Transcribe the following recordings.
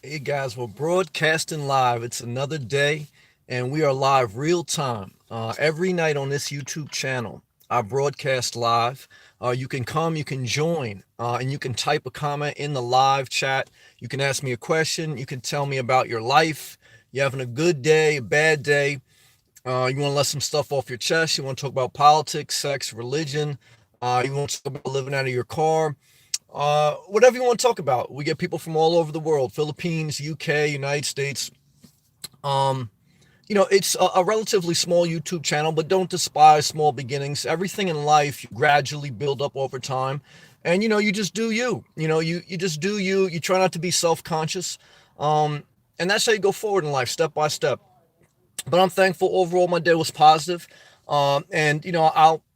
Hey guys, we're broadcasting live. It's another day, and we are live real time every night on this YouTube channel. I broadcast live. You can come, you can join, and you can type a comment in the live chat. You can ask me a question. You can tell me about your life. You're having a good day, a bad day. You want to let some stuff off your chest. You want to talk about politics, sex, religion. You want to talk about living out of your car. Whatever you want to talk about. We get people from all over the world: Philippines, UK, United States. Um, it's a relatively small YouTube channel, but don't despise small beginnings. Everything in life you gradually build up over time, and you just do you. You just do you. You try not to be self-conscious, and that's how you go forward in life, step by step. But I'm thankful overall. My day was positive. And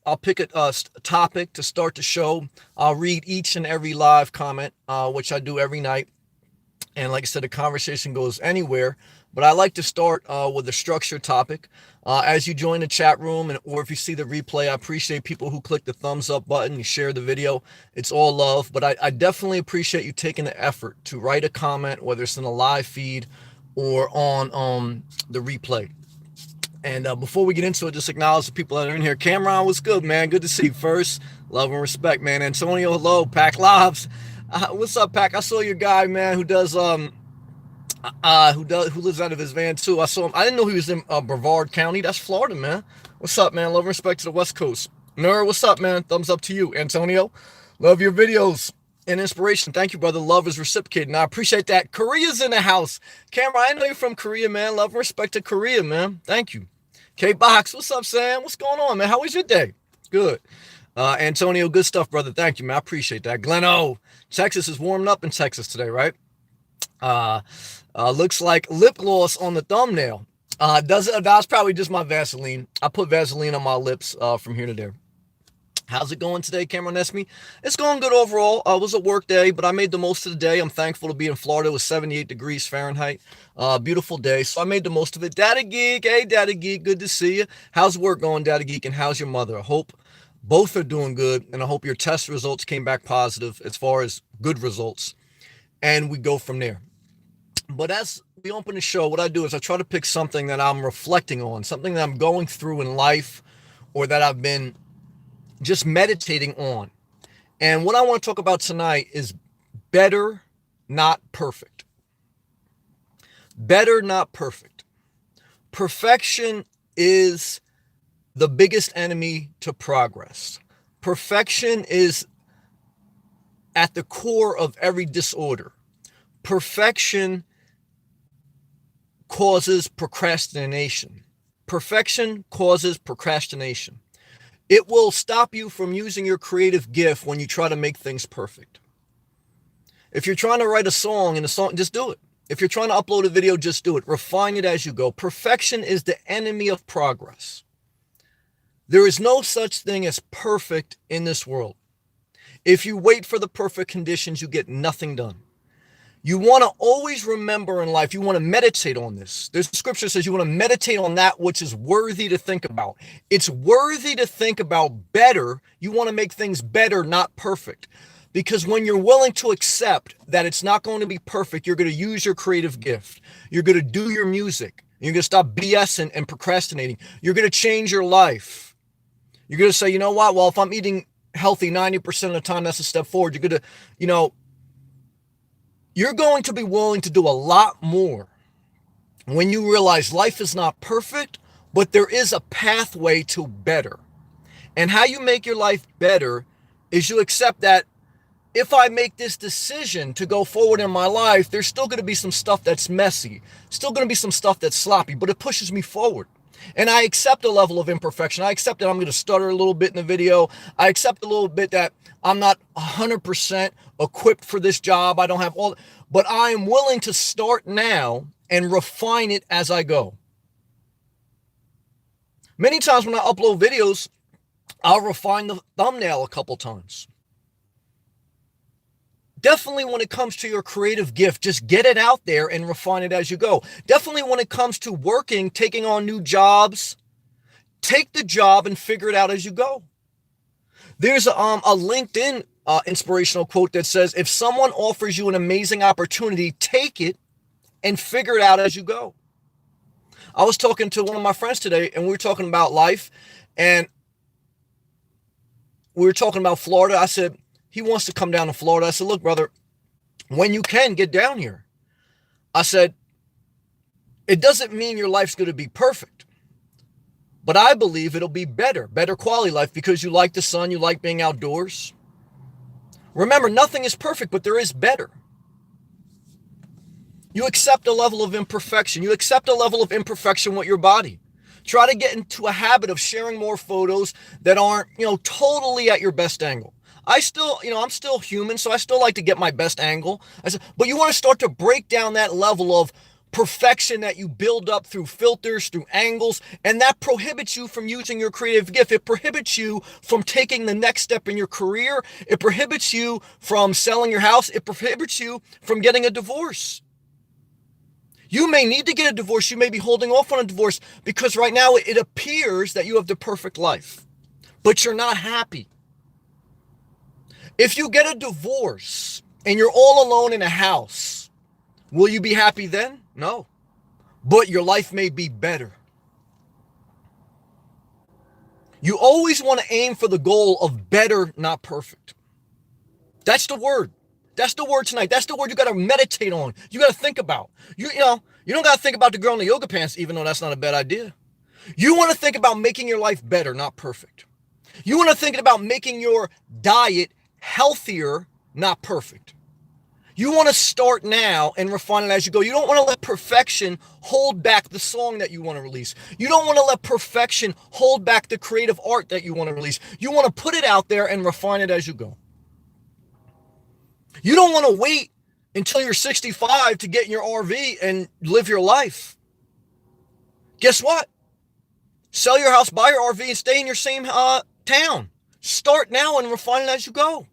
I'll pick a topic to start the show. I'll read each and every live comment, which I do every night. And like I said, the conversation goes anywhere. But I like to start with a structured topic. As you join the chat room, or if you see the replay, I appreciate people who click the thumbs up button, you share the video. It's all love. But I definitely appreciate you taking the effort to write a comment, whether it's in a live feed or on the replay. And before we get into it, just acknowledge the people that are in here. Cameron, what's good, man? Good to see you first. Love and respect, man. Antonio, hello. Pack Lives. What's up, Pack? I saw your guy, man, who lives out of his van too. I saw him. I didn't know he was in Brevard County. That's Florida, man. What's up, man? Love and respect to the West Coast. Nur, what's up, man? Thumbs up to you. Antonio, love your videos and inspiration. Thank you, brother. Love is reciprocated. I appreciate that. Korea's in the house. Cameron, I know you're from Korea, man. Love and respect to Korea, man. Thank you. K-Box, what's up, Sam? What's going on, man? How was your day? Good. Antonio, good stuff, brother. Thank you, man. I appreciate that. Glen O, Texas is warming up in Texas today, right? Looks like lip gloss on the thumbnail. That's probably just my Vaseline. I put Vaseline on my lips from here to there. How's it going today, Cameron Esme? It's going good overall. It was a work day, but I made the most of the day. I'm thankful to be in Florida. It was 78 degrees Fahrenheit. Beautiful day. So I made the most of it. Daddy Geek. Hey, Daddy Geek. Good to see you. How's work going, Daddy Geek? And how's your mother? I hope both are doing good. And I hope your test results came back positive as far as good results. And we go from there. But as we open the show, what I do is I try to pick something that I'm reflecting on, something that I'm going through in life or that I've been just meditating on. And what I want to talk about tonight is better, not perfect. Better, not perfect. Perfection is the biggest enemy to progress. Perfection is at the core of every disorder. Perfection causes procrastination. Perfection causes procrastination. It will stop you from using your creative gift when you try to make things perfect. If you're trying to write a song, just do it. If you're trying to upload a video, just do it. Refine it as you go. Perfection is the enemy of progress. There is no such thing as perfect in this world. If you wait for the perfect conditions, you get nothing done. You want to always remember in life, you want to meditate on this. There's a scripture that says you want to meditate on that which is worthy to think about. It's worthy to think about better. You want to make things better, not perfect. Because when you're willing to accept that it's not going to be perfect, you're going to use your creative gift. You're going to do your music. You're going to stop BSing and procrastinating. You're going to change your life. You're going to say, you know what? Well, if I'm eating healthy 90% of the time, that's a step forward. You're going to, you're going to be willing to do a lot more when you realize life is not perfect, but there is a pathway to better. And how you make your life better is you accept that if I make this decision to go forward in my life, there's still going to be some stuff that's messy, still going to be some stuff that's sloppy, but it pushes me forward. And I accept a level of imperfection. I accept that I'm going to stutter a little bit in the video. I accept a little bit that I'm not 100% equipped for this job. I don't have all, but I am willing to start now and refine it as I go. Many times when I upload videos, I'll refine the thumbnail a couple times. Definitely when it comes to your creative gift, just get it out there and refine it as you go. Definitely when it comes to working, taking on new jobs, take the job and figure it out as you go. There's a LinkedIn inspirational quote that says, if someone offers you an amazing opportunity, take it and figure it out as you go. I was talking to one of my friends today, and we were talking about life, and we were talking about Florida. I said, he wants to come down to Florida. I said, look, brother, when you can, get down here. I said, it doesn't mean your life's going to be perfect, but I believe it'll be better quality life because you like the sun, you like being outdoors. Remember, nothing is perfect, but there is better. You accept a level of imperfection. You accept a level of imperfection with your body. Try to get into a habit of sharing more photos that aren't, totally at your best angle. I'm still human, so I still like to get my best angle. But you want to start to break down that level of perfection that you build up through filters, through angles, and that prohibits you from using your creative gift. It prohibits you from taking the next step in your career. It prohibits you from selling your house. It prohibits you from getting a divorce. You may need to get a divorce. You may be holding off on a divorce because right now it appears that you have the perfect life, but you're not happy. If you get a divorce and you're all alone in a house, will you be happy then? No. But your life may be better. You always want to aim for the goal of better, not perfect. That's the word. That's the word tonight. That's the word you got to meditate on. You got to think about. You don't got to think about the girl in the yoga pants, even though that's not a bad idea. You want to think about making your life better, not perfect. You want to think about making your diet healthier, not perfect. You want to start now and refine it as you go. You don't want to let perfection hold back the song that you want to release. You don't want to let perfection hold back the creative art that you want to release. You want to put it out there and refine it as you go. You don't want to wait until you're 65 to get in your RV and live your life. Guess what? Sell your house, buy your RV, and stay in your same town. Start now and refine it as you go.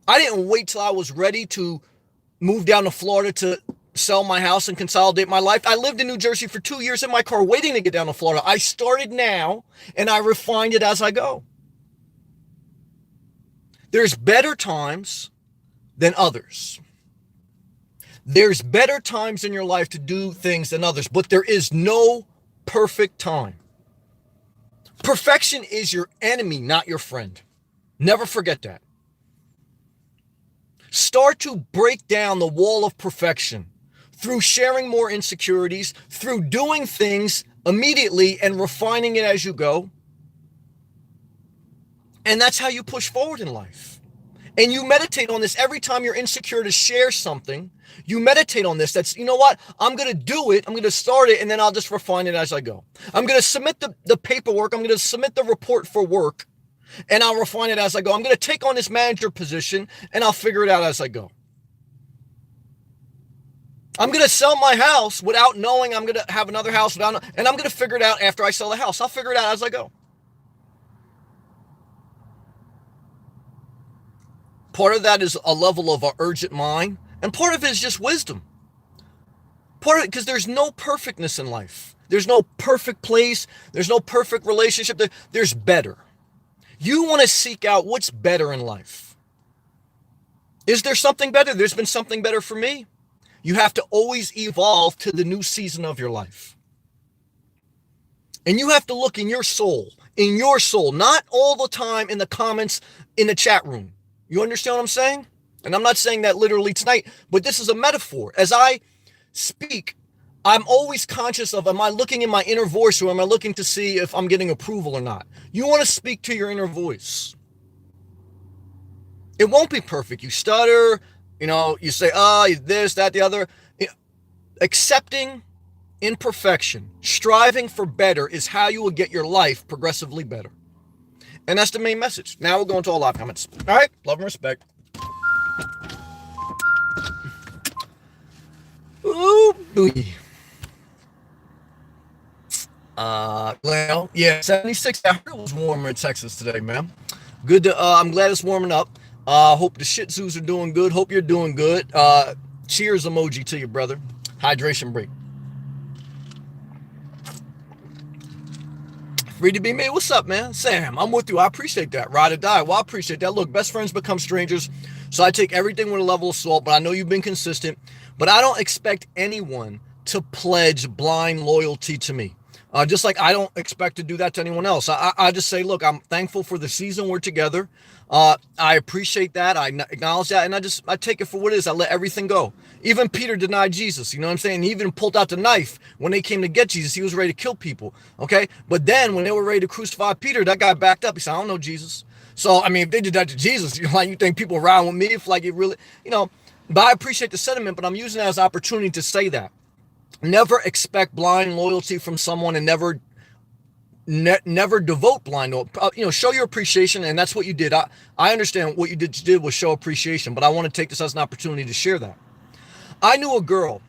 I didn't wait till I was ready to move down to Florida to sell my house and consolidate my life. I lived in New Jersey for 2 years in my car waiting to get down to Florida. I started now and I refined it as I go. There's better times than others. There's better times in your life to do things than others, but there is no perfect time. Perfection is your enemy, not your friend. Never forget that. Start to break down the wall of perfection through sharing more insecurities, through doing things immediately and refining it as you go. And that's how you push forward in life. And you meditate on this every time you're insecure to share something. You meditate on this. That's, you know what? I'm going to do it. I'm going to start it, and then I'll just refine it as I go. I'm going to submit the paperwork. I'm going to submit the report for work, and I'll refine it as I go. I'm going to take on this manager position, and I'll figure it out as I go. I'm going to sell my house without knowing I'm going to have another house, and I'm going to figure it out after I sell the house. I'll figure it out as I go. Part of that is a level of an urgent mind, and part of it is just wisdom. Part of it, because there's no perfectness in life. There's no perfect place. There's no perfect relationship. There's better. You want to seek out what's better in life. Is there something better? There's been something better for me. You have to always evolve to the new season of your life. And you have to look in your soul, not all the time in the comments in the chat room. You understand what I'm saying? And I'm not saying that literally tonight, but this is a metaphor. As I speak, I'm always conscious of, am I looking in my inner voice, or am I looking to see if I'm getting approval or not? You want to speak to your inner voice. It won't be perfect. You stutter, you say, this, that, the other. Accepting imperfection, striving for better is how you will get your life progressively better. And that's the main message. Now we'll go into all live comments. All right. Love and respect. Ooh, booey. Well, yeah, 76. I heard it was warmer in Texas today, man. Good to, I'm glad it's warming up. Hope the Shih Tzus are doing good. Hope you're doing good. Cheers emoji to you, brother. Hydration break. Free to be me. What's up, man? Sam, I'm with you. I appreciate that. Ride or die. Well, I appreciate that. Look, best friends become strangers. So I take everything with a level of salt, but I know you've been consistent. But I don't expect anyone to pledge blind loyalty to me. Just like I don't expect to do that to anyone else. I just say, look, I'm thankful for the season we're together. I appreciate that. I acknowledge that. And I take it for what it is. I let everything go. Even Peter denied Jesus. You know what I'm saying? He even pulled out the knife when they came to get Jesus. He was ready to kill people. Okay. But then when they were ready to crucify Peter, that guy backed up. He said, I don't know Jesus. So, I mean, if they did that to Jesus, you think people around with me, if like it really, but I appreciate the sentiment, but I'm using it as an opportunity to say that. Never expect blind loyalty from someone, and never devote blind loyalty. Show your appreciation, and that's what you did. I understand what you did was show appreciation, but I want to take this as an opportunity to share that. I knew a girl.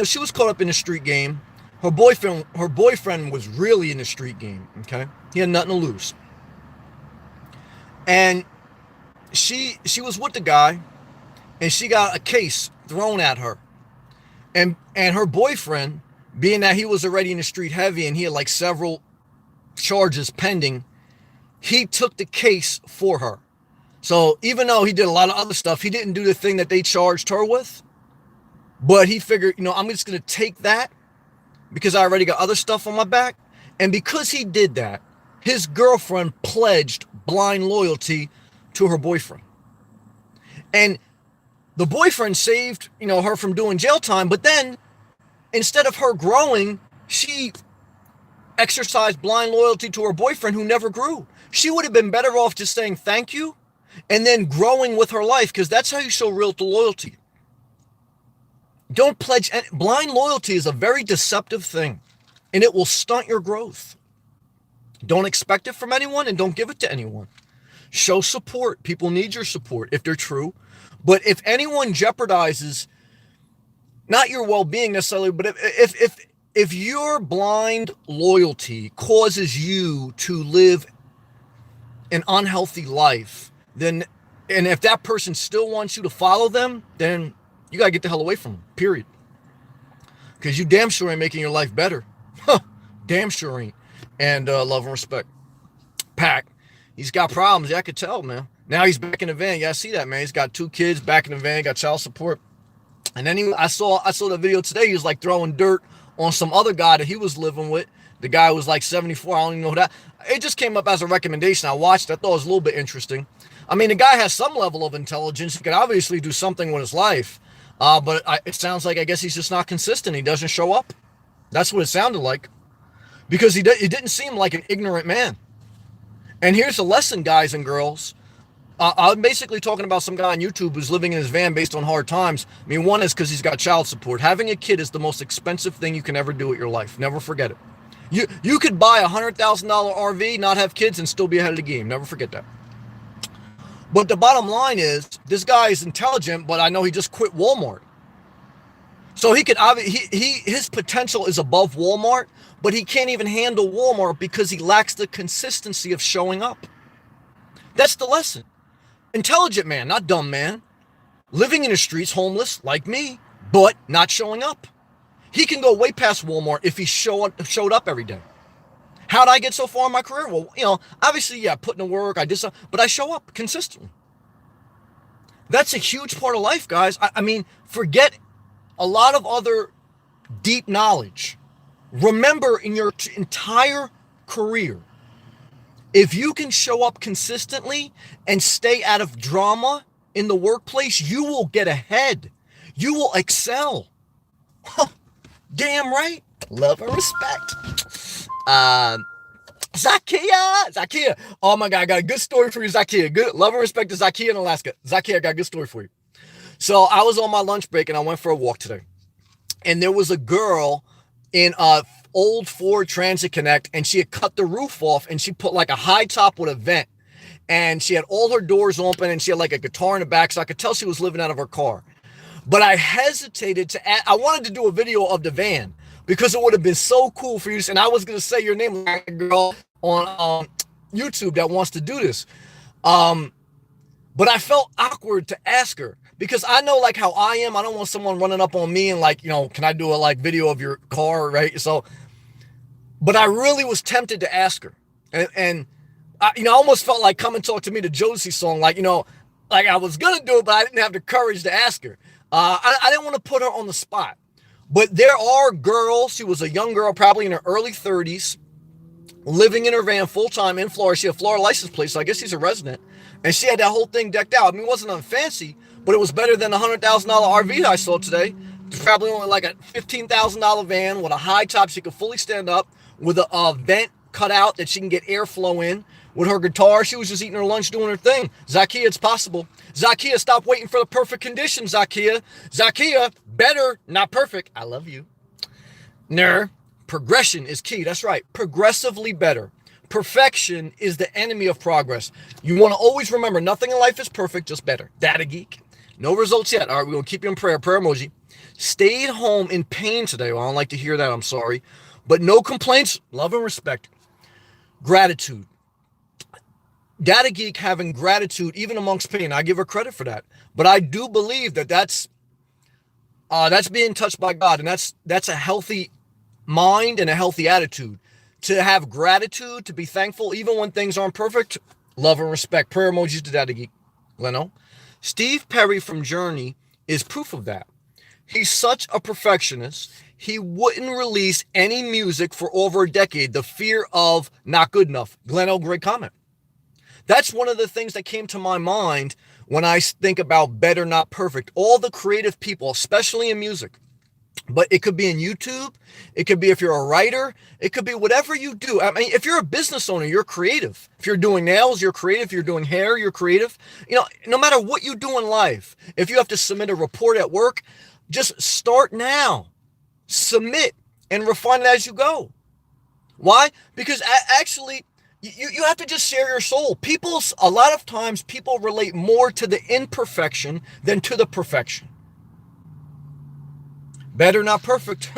She was caught up in the street game. Her boyfriend was really in the street game. Okay, he had nothing to lose, and she was with the guy, and she got a case thrown at her, and her boyfriend, being that he was already in the street heavy and he had like several charges pending, he took the case for her. So even though he did a lot of other stuff, he didn't do the thing that they charged her with, but he figured, I'm just going to take that because I already got other stuff on my back. And because he did that, his girlfriend pledged blind loyalty to her boyfriend. And the boyfriend saved, her from doing jail time, but then instead of her growing, she exercised blind loyalty to her boyfriend who never grew. She would have been better off just saying thank you and then growing with her life, because that's how you show real loyalty. Don't pledge. Blind loyalty is a very deceptive thing, and it will stunt your growth. Don't expect it from anyone, and don't give it to anyone. Show support. People need your support if they're true. But if anyone jeopardizes not your well-being necessarily, but if your blind loyalty causes you to live an unhealthy life, and if that person still wants you to follow them, then you gotta get the hell away from them, period. Because you damn sure ain't making your life better. Damn sure ain't. And love and respect. Pack, he's got problems. Yeah, I could tell, man. Now he's back in the van. Yeah, I see that, man. He's got 2 kids back in the van, got child support. And then I saw the video today. He was like throwing dirt on some other guy that he was living with. The guy was like 74. I don't even know who that. It just came up as a recommendation. I watched it. I thought it was a little bit interesting. I mean, the guy has some level of intelligence. He could obviously do something with his life. But it sounds like, I guess he's just not consistent. He doesn't show up. That's what it sounded like. Because he didn't seem like an ignorant man. And here's a lesson, guys and girls. I'm basically talking about some guy on YouTube who's living in his van based on hard times. I mean, one is because he's got child support. Having a kid is the most expensive thing you can ever do with your life. Never forget it. You could buy a $100,000 RV, not have kids, and still be ahead of the game. Never forget that. But the bottom line is, this guy is intelligent, but I know he just quit Walmart. So his potential is above Walmart, but he can't even handle Walmart because he lacks the consistency of showing up. That's the lesson. Intelligent man, not dumb man. Living in the streets, homeless, like me, but not showing up. He can go way past Walmart if he showed up every day. How'd I get so far in my career? Well, obviously, yeah, putting in work, I did something, but I show up consistently. That's a huge part of life, guys. I mean, forget a lot of other deep knowledge. Remember, in your entire career, if you can show up consistently and stay out of drama in the workplace, you will get ahead. You will excel. Damn right. Love and respect. Zakia. Oh my God, I got a good story for you, Zakia. Good love and respect to Zakia in Alaska. Zakia, I got a good story for you. So I was on my lunch break and I went for a walk today. And there was a girl in a old Ford Transit Connect, and she had cut the roof off and she put like a high top with a vent. And she had all her doors open and she had like a guitar in the back, so I could tell she was living out of her car. But I hesitated to add, I wanted to do a video of the van because it would have been so cool for you. And I was going to say your name, like a girl on YouTube that wants to do this. But I felt awkward to ask her because I know like how I am. I don't want someone running up on me and like, can I do a like video of your car, right? So But I really was tempted to ask her. And I almost felt like Come and Talk to Me, the Josie song. Like I was going to do it, but I didn't have the courage to ask her. I didn't want to put her on the spot. But there are girls, she was a young girl, probably in her early 30s, living in her van full time in Florida. She had a Florida license plate, so I guess she's a resident. And she had that whole thing decked out. I mean, it wasn't unfancy, but it was better than the $100,000 RV I saw today. It's probably only like a $15,000 van with a high top she could fully stand up, with a vent cut out that she can get airflow in. With her guitar, she was just eating her lunch, doing her thing. Zakia, it's possible. Zakia, stop waiting for the perfect conditions, Zakia. Zakia, better, not perfect. I love you. Progression is key. That's right. Progressively better. Perfection is the enemy of progress. You want to always remember, nothing in life is perfect, just better. Data geek. No results yet. All right, we're going to keep you in prayer. Prayer emoji. Stayed home in pain today. Well, I don't like to hear that. I'm sorry. But no complaints. Love and respect. Gratitude. Data geek having gratitude even amongst pain. I give her credit for that. But I do believe that that's being touched by God. And that's a healthy mind and a healthy attitude. To have gratitude, to be thankful, even when things aren't perfect. Love and respect. Prayer emojis to Data geek. Leno. Steve Perry from Journey is proof of that. He's such a perfectionist. He wouldn't release any music for over a decade. The fear of not good enough. Gleno, great comment. That's one of the things that came to my mind when I think about better, not perfect. All the creative people, especially in music. But it could be in YouTube. It could be if you're a writer. It could be whatever you do. I mean, if you're a business owner, you're creative. If you're doing nails, you're creative. If you're doing hair, you're creative. No matter what you do in life, if you have to submit a report at work, just start now. Submit and refine it as you go. Why? Because actually, you have to just share your soul. A lot of times people relate more to the imperfection than to the perfection. Better, not perfect.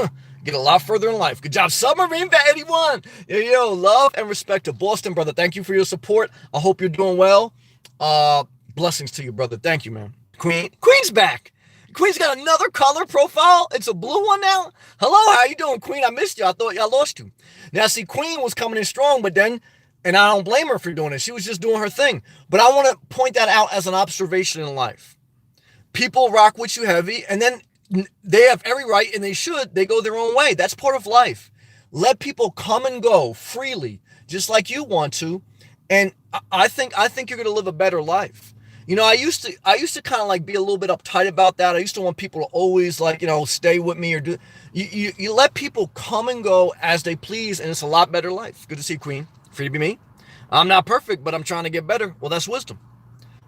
Get a lot further in life. Good job, Submarine Vet 81. Love and respect to Boston, brother. Thank you for your support. I hope you're doing well. Blessings to you, brother. Thank you, man. Queen's back. Queen's got another color profile. It's a blue one now. Hello, how you doing, Queen? I missed you. I thought I lost you. Now, see, Queen was coming in strong, but then, and I don't blame her for doing it. She was just doing her thing. But I want to point that out as an observation in life. People rock with you heavy, and then they have every right, and they go their own way. That's part of life. Let people come and go freely, just like you want to. And I think you're going to live a better life. I used to kind of like be a little bit uptight about that. I used to want people to always stay with me or do. You let people come and go as they please, and it's a lot better life. Good to see you, Queen. Free to be me. I'm not perfect, but I'm trying to get better. Well, that's wisdom.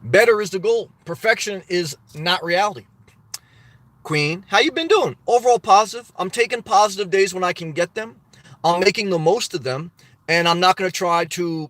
Better is the goal. Perfection is not reality. Queen, how you been doing? Overall positive. I'm taking positive days when I can get them. I'm making the most of them, and I'm not going to try to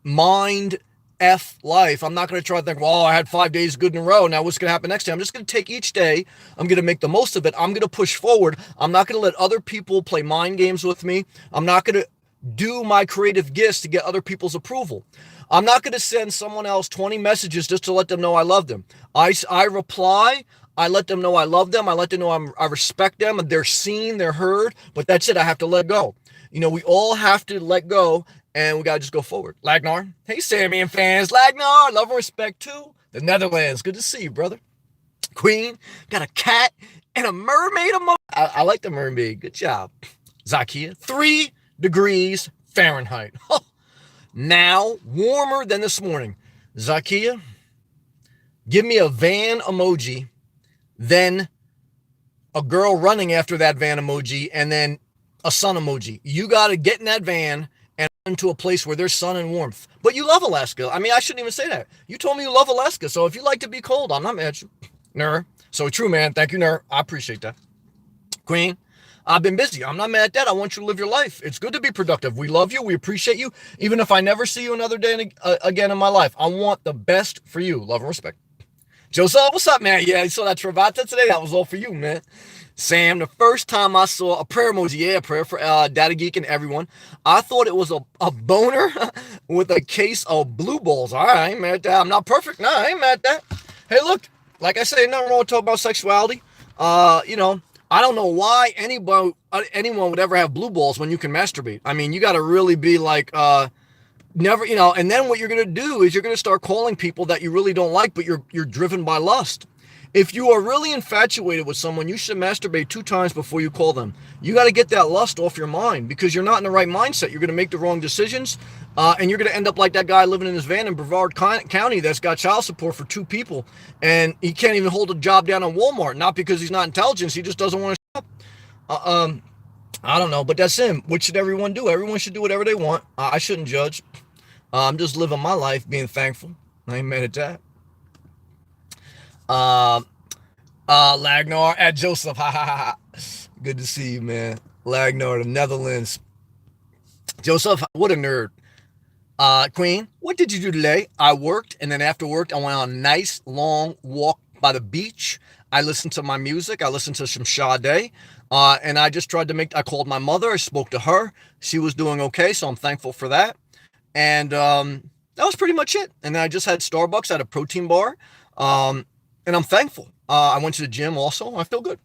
mind F life. I'm not going to try to think, well, I had 5 days good in a row. Now what's going to happen next day? I'm just going to take each day. I'm going to make the most of it. I'm going to push forward. I'm not going to let other people play mind games with me. I'm not going to do my creative gifts to get other people's approval. I'm not going to send someone else 20 messages just to let them know I love them. I reply. I let them know I love them. I let them know I respect them. They're seen, they're heard, but that's it. I have to let go. We all have to let go, and we got to just go forward. Lagnar. Hey, Sammy and fans. Lagnar. Love and respect, too. The Netherlands. Good to see you, brother. Queen. Got a cat and a mermaid emoji. I like the mermaid. Good job. Zakia. 3 degrees Fahrenheit. Now, warmer than this morning. Zakia, give me a van emoji, then a girl running after that van emoji, and then a sun emoji. You got to get in that van and into a place where there's sun and warmth. But you love Alaska. I mean, I shouldn't even say that. You told me you love Alaska, so if you like to be cold, I'm not mad at you. Ner. So true, man. Thank you, Ner. I appreciate that. Queen, I've been busy. I'm not mad at that. I want you to live your life. It's good to be productive. We love you. We appreciate you. Even if I never see you another day again in my life, I want the best for you. Love and respect. Joseph, what's up, man? Yeah, you saw that Travata today? That was all for you, man. Sam, the first time I saw a prayer emoji, yeah, prayer for Data Geek and everyone, I thought it was a boner with a case of blue balls. All right, I ain't mad at that. I'm not perfect. No, I ain't mad at that. Hey, look, like I say, nothing wrong with talking about sexuality. I don't know why anyone would ever have blue balls when you can masturbate. I mean, you got to really be like, never, and then what you're going to do is you're going to start calling people that you really don't like, but you're driven by lust. If you are really infatuated with someone, you should masturbate 2 times before you call them. You got to get that lust off your mind because you're not in the right mindset. You're going to make the wrong decisions, and you're going to end up like that guy living in his van in Brevard County that's got child support for 2 people, and he can't even hold a job down in Walmart. Not because he's not intelligent, he just doesn't want to. I don't know, but that's him. What should everyone do? Everyone should do whatever they want. I shouldn't judge. I'm just living my life, being thankful. I ain't mad at that. Lagnar at Joseph. Ha ha ha. Good to see you, man. Lagnar, the Netherlands. Joseph, what a nerd. Queen, what did you do today? I worked, and then after work, I went on a nice long walk by the beach. I listened to my music. I listened to some Sade. And I just tried to I called my mother. I spoke to her. She was doing okay, so I'm thankful for that. And that was pretty much it. And then I just had Starbucks at a protein bar. And I'm thankful. I went to the gym also. I feel good.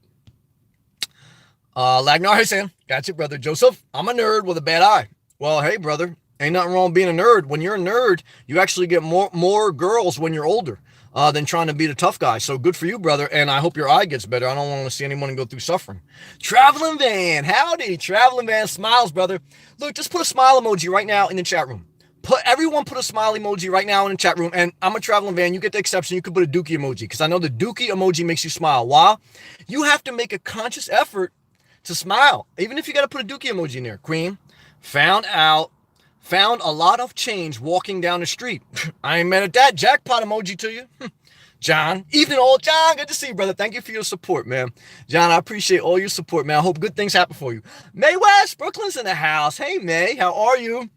Lagnar, hey Sam. Got you, brother. Joseph, I'm a nerd with a bad eye. Well, hey, brother. Ain't nothing wrong with being a nerd. When you're a nerd, you actually get more girls when you're older than trying to be the tough guy. So good for you, brother. And I hope your eye gets better. I don't want to see anyone go through suffering. Traveling Van. Howdy. Traveling Van smiles, brother. Look, just put a smile emoji right now in the chat room. Everyone put a smile emoji right now in the chat room. And I'm a traveling van. You get the exception. You could put a dookie emoji because I know the dookie emoji makes you smile. Why? You have to make a conscious effort to smile. Even if you got to put a dookie emoji in there. Queen, found a lot of change walking down the street. I ain't mad at that. Jackpot emoji to you. John, evening old John. Good to see you, brother. Thank you for your support, man. John, I appreciate all your support, man. I hope good things happen for you. May West, Brooklyn's in the house. Hey, May, how are you?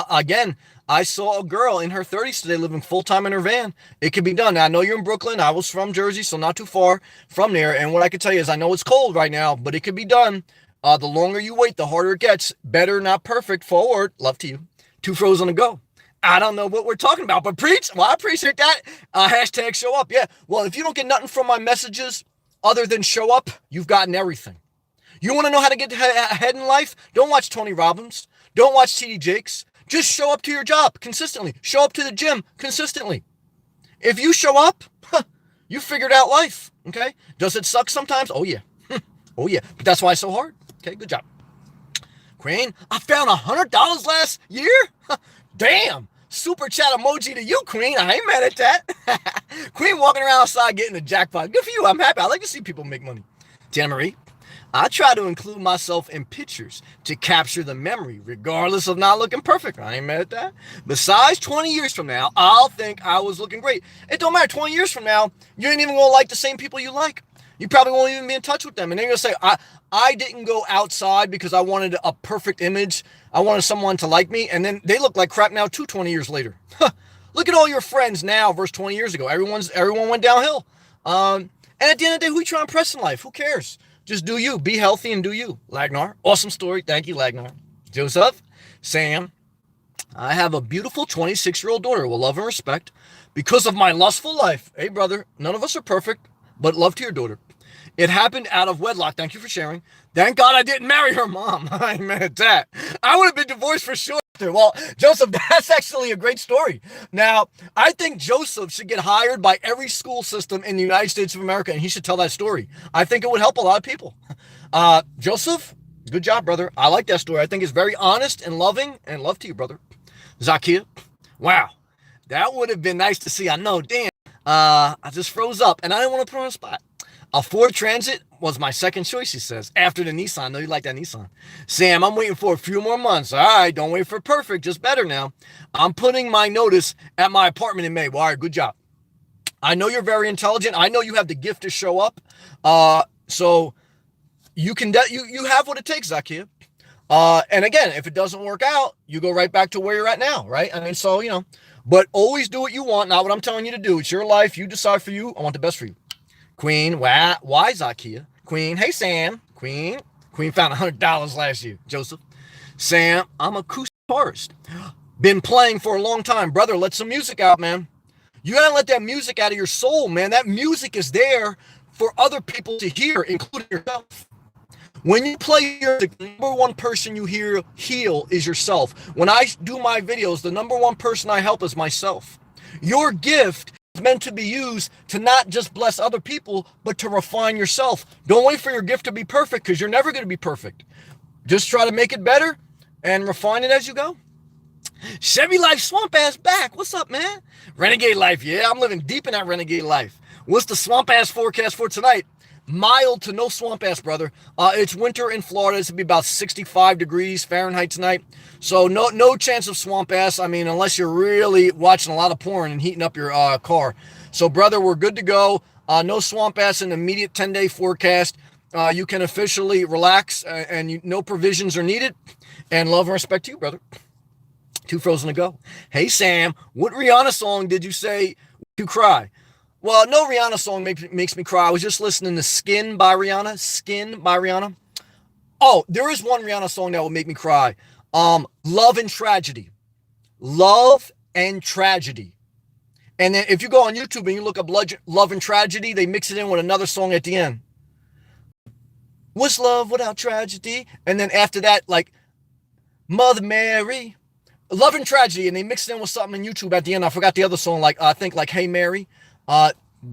Again, I saw a girl in her 30s today living full-time in her van. It can be done. Now, I know you're in Brooklyn. I was from Jersey, so not too far from there. And what I can tell you is I know it's cold right now, but it can be done. The longer you wait, the harder it gets. Better, not perfect. Forward. Love to you. 2 frozen to go. I don't know what we're talking about, but preach. Well, I appreciate that. Hashtag show up. Yeah. Well, if you don't get nothing from my messages other than show up, you've gotten everything. You want to know how to get ahead in life? Don't watch Tony Robbins. Don't watch TD Jakes. Just show up to your job consistently. Show up to the gym consistently. If you show up, you figured out life. Okay. Does it suck sometimes? Oh, yeah. Oh, yeah. But that's why it's so hard. Okay. Good job. Queen, I found $100 last year. Damn. Super chat emoji to you, Queen. I ain't mad at that. Queen walking around outside getting a jackpot. Good for you. I'm happy. I like to see people make money. Jana Marie, I try to include myself in pictures to capture the memory, regardless of not looking perfect. I ain't mad at that. Besides, 20 years from now, I'll think I was looking great. It don't matter. 20 years from now, you ain't even going to like the same people you like. You probably won't even be in touch with them. And they're going to say, I didn't go outside because I wanted a perfect image. I wanted someone to like me. And then they look like crap now too 20 years later. Look at all your friends now versus 20 years ago. Everyone went downhill. And at the end of the day, who you trying to impress in life? Who cares? Just do you. Be healthy and do you. Lagnar. Awesome story. Thank you, Lagnar. Joseph. Sam. I have a beautiful 26-year-old daughter with love and respect because of my lustful life. Hey, brother. None of us are perfect, but love to your daughter. It happened out of wedlock. Thank you for sharing. Thank God I didn't marry her mom. I ain't mad at that. I would have been divorced for sure. Well, Joseph, that's actually a great story. Now, I think Joseph should get hired by every school system in the United States of America, and he should tell that story. I think it would help a lot of people. Joseph, good job, brother. I like that story. I think it's very honest and loving, and love to you, brother. Zakia, wow. That would have been nice to see. I know, damn. I just froze up, and I didn't want to put her on the spot. A Ford Transit was my second choice, he says, after the Nissan. I know you like that Nissan. Sam, I'm waiting for a few more months. All right, don't wait for perfect, just better now. I'm putting my notice at my apartment in May. Well, all right, good job. I know you're very intelligent. I know you have the gift to show up. So you can you have what it takes, Zakia. And again, if it doesn't work out, you go right back to where you're at now, right? I mean, so, but always do what you want, not what I'm telling you to do. It's your life. You decide for you. I want the best for you. Queen, why Zakia? Queen, hey, Sam. Queen found $100 last year. Joseph. Sam, I'm a acoustic guitarist. Been playing for a long time. Brother, let some music out, man. You gotta let that music out of your soul, man. That music is there for other people to hear, including yourself. When you play your music, the number one person you heal is yourself. When I do my videos, the number one person I help is myself. Your gift is meant to be used to not just bless other people, but to refine yourself. Don't wait for your gift to be perfect, because you're never going to be perfect. Just try to make it better and refine it as you go. Chevy Life Swamp Ass back. What's up, man? Renegade Life. Yeah, I'm living deep in that Renegade Life. What's the Swamp Ass forecast for tonight? Mild to no swamp ass, brother. It's winter in Florida. It's gonna be about 65 degrees Fahrenheit tonight. So no chance of swamp ass. I mean, unless you're really watching a lot of porn and heating up your car. So, brother, we're good to go. No swamp ass in the immediate 10-day forecast. You can officially relax, and no provisions are needed. And love and respect to you, brother. Too frozen to go. Hey, Sam, what Rihanna song did you say you cry? Well, no Rihanna song makes me cry. I was just listening to Skin by Rihanna. Skin by Rihanna. Oh, there is one Rihanna song that will make me cry. Love and Tragedy. Love and Tragedy. And then if you go on YouTube and you look up Love and Tragedy, they mix it in with another song at the end. What's love without tragedy? And then after that, like Mother Mary. Love and Tragedy, and they mix it in with something on YouTube at the end. I forgot the other song, I think like Hey Mary.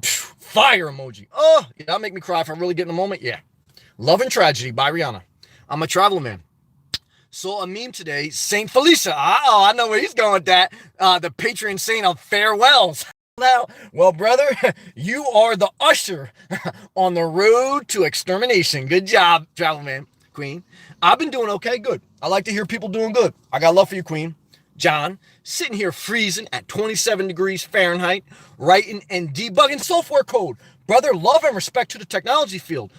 Fire emoji. Oh, yeah, that'll make me cry if I really get in a moment. Yeah. Love and Tragedy by Rihanna. I'm a traveler man. Saw a meme today, Saint Felicia. Oh, I know where he's going with that. The patron saint of farewells. Now, well, brother, you are the usher on the road to extermination. Good job, travel man, queen. I've been doing okay, good. I like to hear people doing good. I got love for you, queen. John, sitting here freezing at 27 degrees Fahrenheit, writing and debugging software code. Brother, love and respect to the technology field.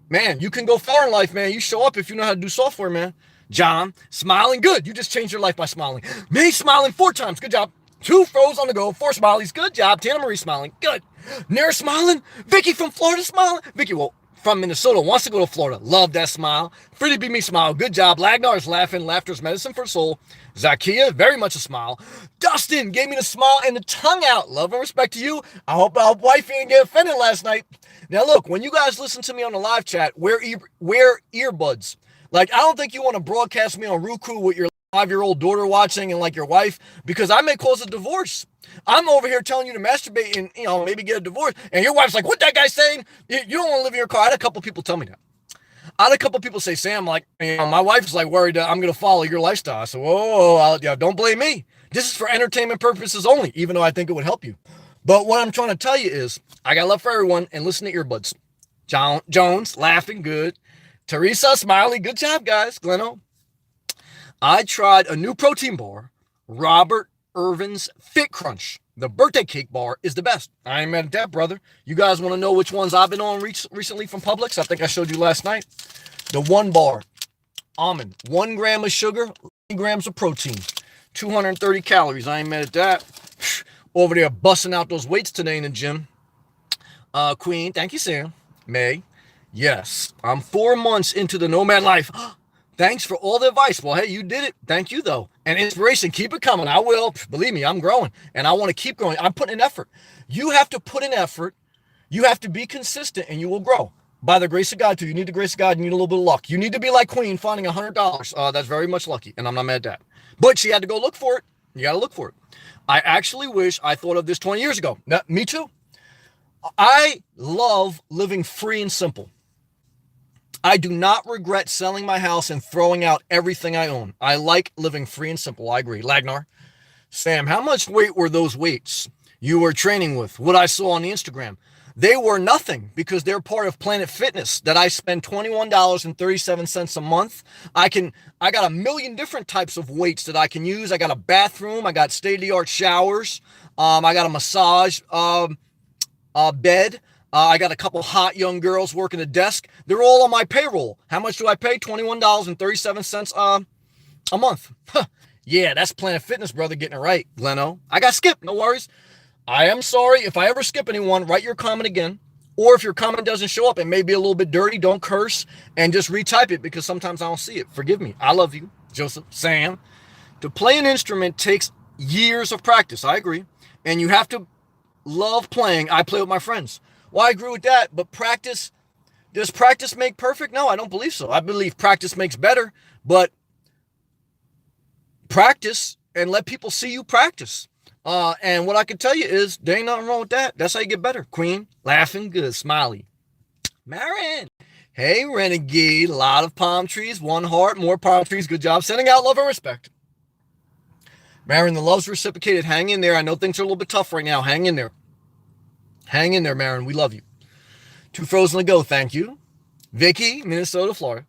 Man, you can go far in life, man. You show up if you know how to do software, man. John, smiling good. You just changed your life by smiling. Me smiling 4 times. Good job. 2 froze on the go. 4 smileys. Good job. Tana Marie smiling. Good. Nara smiling. Vicky from Florida smiling. Vicky, well, from Minnesota wants to go to Florida. Love that smile. Freddie be me smile. Good job. Lagnar is laughing. Laughter's medicine for soul. Zakia, very much a smile. Dustin gave me the smile and the tongue out. Love and respect to you. I hope wifey didn't get offended last night. Now look, when you guys listen to me on the live chat, wear earbuds. Like, I don't think you want to broadcast me on Roku with your 5-year-old daughter watching and like your wife, because I may cause a divorce. I'm over here telling you to masturbate and, maybe get a divorce. And your wife's like, what that guy saying? You don't want to live in your car. I had a couple people tell me that. I had a couple people say, Sam, like, my wife's like worried that I'm going to follow your lifestyle. I said, whoa, don't blame me. This is for entertainment purposes only, even though I think it would help you. But what I'm trying to tell you is, I got love for everyone, and listen to earbuds. Jones, laughing, good. Teresa, smiley, good job, guys. Gleno. I tried a new protein bar, Robert Irvin's Fit Crunch. The birthday cake bar is the best. I ain't mad at that, brother. You guys want to know which ones I've been on recently from Publix? I think I showed you last night. The 1 bar, almond, 1 gram of sugar, 3 grams of protein, 230 calories. I ain't mad at that. Over there busting out those weights today in the gym. Queen, thank you, Sam. May, yes, I'm 4 months into the Nomad life. Thanks for all the advice. Well, hey, you did it. Thank you, though. And inspiration, keep it coming. I will. Believe me, I'm growing, and I want to keep growing. I'm putting in effort. You have to put in effort. You have to be consistent, and you will grow. By the grace of God, too. You need the grace of God. You need a little bit of luck. You need to be like Queen, finding $100. That's very much lucky, and I'm not mad at that. But she had to go look for it. You got to look for it. I actually wish I thought of this 20 years ago. Me too. I love living free and simple. I do not regret selling my house and throwing out everything I own. I like living free and simple. I agree. Lagnar. Sam, how much weight were those weights you were training with? What I saw on the Instagram. They were nothing because they're part of Planet Fitness that I spend $21.37 a month. I got a million different types of weights that I can use. I got a bathroom. I got state-of-the-art showers. I got a massage bed. I got a couple hot young girls working the desk. They're all on my payroll. How much do I pay? $21.37 a month. Yeah, that's Planet Fitness, brother, getting it right. Gleno. I got skipped. No worries. I am sorry. If I ever skip anyone, write your comment again. Or if your comment doesn't show up, it may be a little bit dirty. Don't curse and just retype it because sometimes I don't see it. Forgive me. I love you, Joseph. Sam. To play an instrument takes years of practice. I agree. And you have to love playing. I play with my friends. Well, I agree with that, but practice Does practice make perfect? No, I don't believe so. I believe practice makes better, but practice and let people see you practice. And what I can tell you is there ain't nothing wrong with that. That's how you get better. Queen, laughing good, smiley. Marin. Hey, Renegade. A lot of palm trees, one heart, more palm trees. Good job sending out love and respect. Marin, the love's reciprocated. Hang in there. I know things are a little bit tough right now. Hang in there. Hang in there, Marin. We love you. 2 frozen to go. Thank you. Vicky, Minnesota, Florida.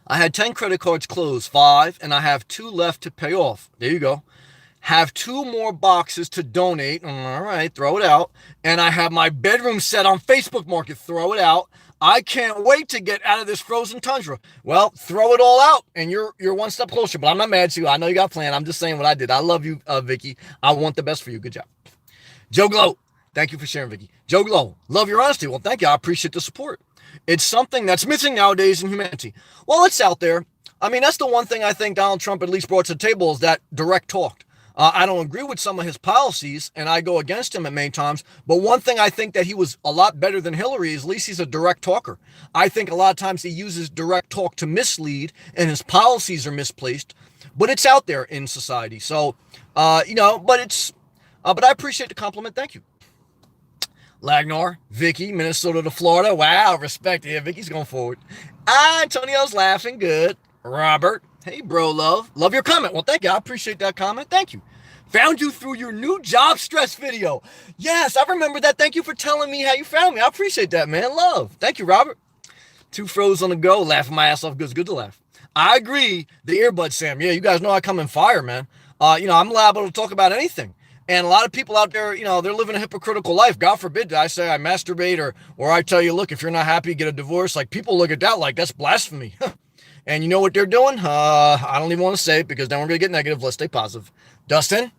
I had 10 credit cards closed, 5, and I have 2 left to pay off. There you go. Have 2 more boxes to donate. All right, throw it out. And I have my bedroom set on Facebook Market. Throw it out. I can't wait to get out of this frozen tundra. Well, throw it all out, and you're one step closer. But I'm not mad at you. I know you got a plan. I'm just saying what I did. I love you, Vicky. I want the best for you. Good job. Joe Glow. Thank you for sharing, Vicky. Joe Glow. Love your honesty. Well, thank you. I appreciate the support. It's something that's missing nowadays in humanity. Well, it's out there. I mean, that's the one thing I think Donald Trump at least brought to the table is that direct talk. I don't agree with some of his policies, and I go against him at many times. But one thing I think that he was a lot better than Hillary is at least he's a direct talker. I think a lot of times he uses direct talk to mislead, and his policies are misplaced. But it's out there in society. So, but I appreciate the compliment. Thank you. Lagnar, Vicky, Minnesota to Florida. Wow, respect. Yeah, Vicky's going forward. Antonio's laughing. Good. Robert. Hey, bro, love. Love your comment. Well, thank you. I appreciate that comment. Thank you. Found you through your new job stress video. Yes, I remember that. Thank you for telling me how you found me. I appreciate that, man. Love. Thank you, Robert. 2 froze on the go. Laughing my ass off. Good. It's good to laugh. I agree. The earbud, Sam. Yeah, you guys know I come in fire, man. I'm liable to talk about anything. And a lot of people out there, they're living a hypocritical life. God forbid I say I masturbate or I tell you, look, if you're not happy, get a divorce. Like, people look at that like that's blasphemy. And you know what they're doing? I don't even want to say it because then we're going to get negative. Let's stay positive. Dustin,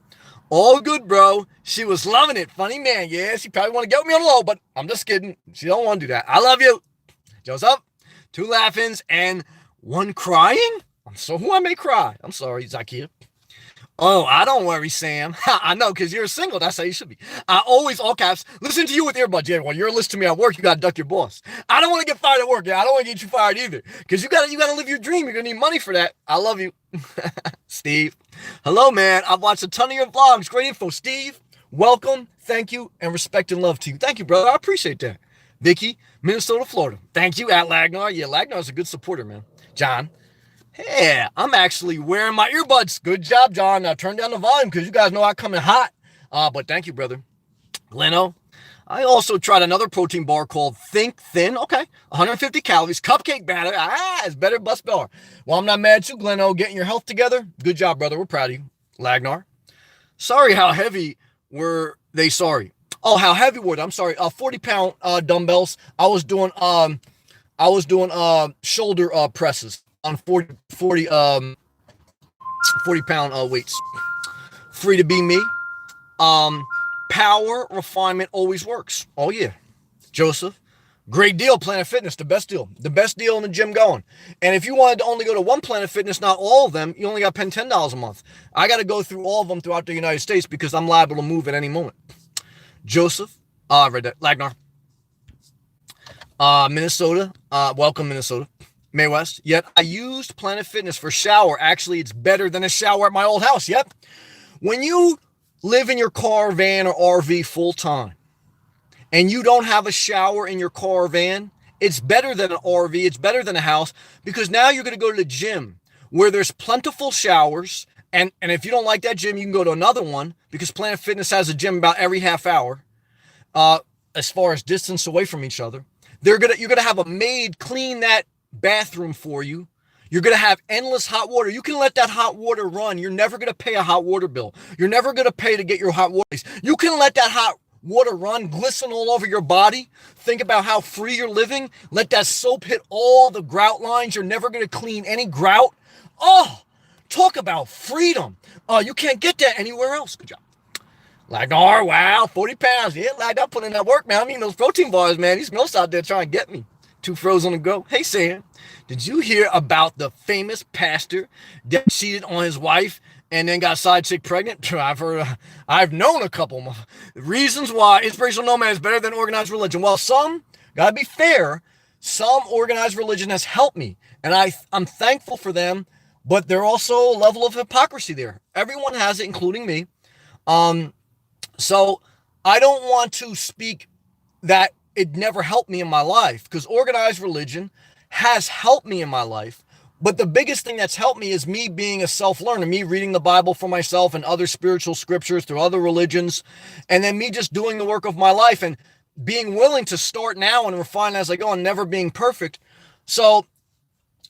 all good, bro. She was loving it. Funny man. Yeah, she probably want to get me on the low, but I'm just kidding. She don't want to do that. I love you. Joseph, 2 laughings and 1 crying. Who I may cry. I'm sorry, Zakia. Oh, I don't worry, Sam. I know, because you're single. That's how you should be. I always, all caps, listen to you with earbuds. Yeah, when you're listening to me at work, you got to duck your boss. I don't want to get fired at work. Yeah, I don't want to get you fired either. Because you got to live your dream. You're going to need money for that. I love you. Steve. Hello, man. I've watched a ton of your vlogs. Great info. Steve, welcome. Thank you. And respect and love to you. Thank you, brother. I appreciate that. Vicky, Minnesota, Florida. Thank you, at Lagnar. Yeah, Lagnar's a good supporter, man. John. Yeah, I'm actually wearing my earbuds. Good job, John. Now turn down the volume because you guys know I come in hot. But thank you, brother. Gleno. I also tried another protein bar called Think Thin. Okay, 150 calories, cupcake batter. It's better bust bar. Well, I'm not mad at you, Gleno. Getting your health together. Good job, brother. We're proud of you. Lagnar. Sorry, how heavy were they? Sorry. Oh, how heavy were they? I'm sorry. 40-pound dumbbells. I was doing shoulder presses on 40 pound weights. Free to be me. Power refinement always works. Oh yeah. Joseph, great deal, Planet Fitness, the best deal in the gym going. And if you wanted to only go to one Planet Fitness, not all of them, you only got to pay $10 a month. I got to go through all of them throughout the United States because I'm liable to move at any moment. Joseph, I read that. Lagnar. Minnesota, welcome Minnesota. May West. Yet I used Planet Fitness for shower. Actually, it's better than a shower at my old house. Yep. When you live in your car, van, or RV full time, and you don't have a shower in your car or van, it's better than an RV. It's better than a house because now you're going to go to the gym where there's plentiful showers. And if you don't like that gym, you can go to another one because Planet Fitness has a gym about every half hour, as far as distance away from each other. You're going to have a maid clean that bathroom for you. You're going to have endless hot water. You can let that hot water run. You're never going to pay a hot water bill. You're never going to pay to get your hot water. You can let that hot water run, glisten all over your body. Think about how free you're living. Let that soap hit all the grout lines. You're never going to clean any grout. Oh, talk about freedom. You can't get that anywhere else. Good job. Lagnar, wow, 40 pounds. Yeah, Lagnar putting in that work, man. I mean, those protein bars, man. These girls out there trying to get me. 2 froze on the go. Hey, Sam, did you hear about the famous pastor that cheated on his wife and then got side chick pregnant? I've known a couple reasons why inspirational nomad is better than organized religion. Well, some Gotta be fair. Some organized religion has helped me, and I'm thankful for them, but there's also a level of hypocrisy there. Everyone has it, including me. So I don't want to speak that it never helped me in my life, because organized religion has helped me in my life. But the biggest thing that's helped me is me being a self-learner, me reading the Bible for myself and other spiritual scriptures through other religions, and then me just doing the work of my life and being willing to start now and refine as I go and never being perfect. So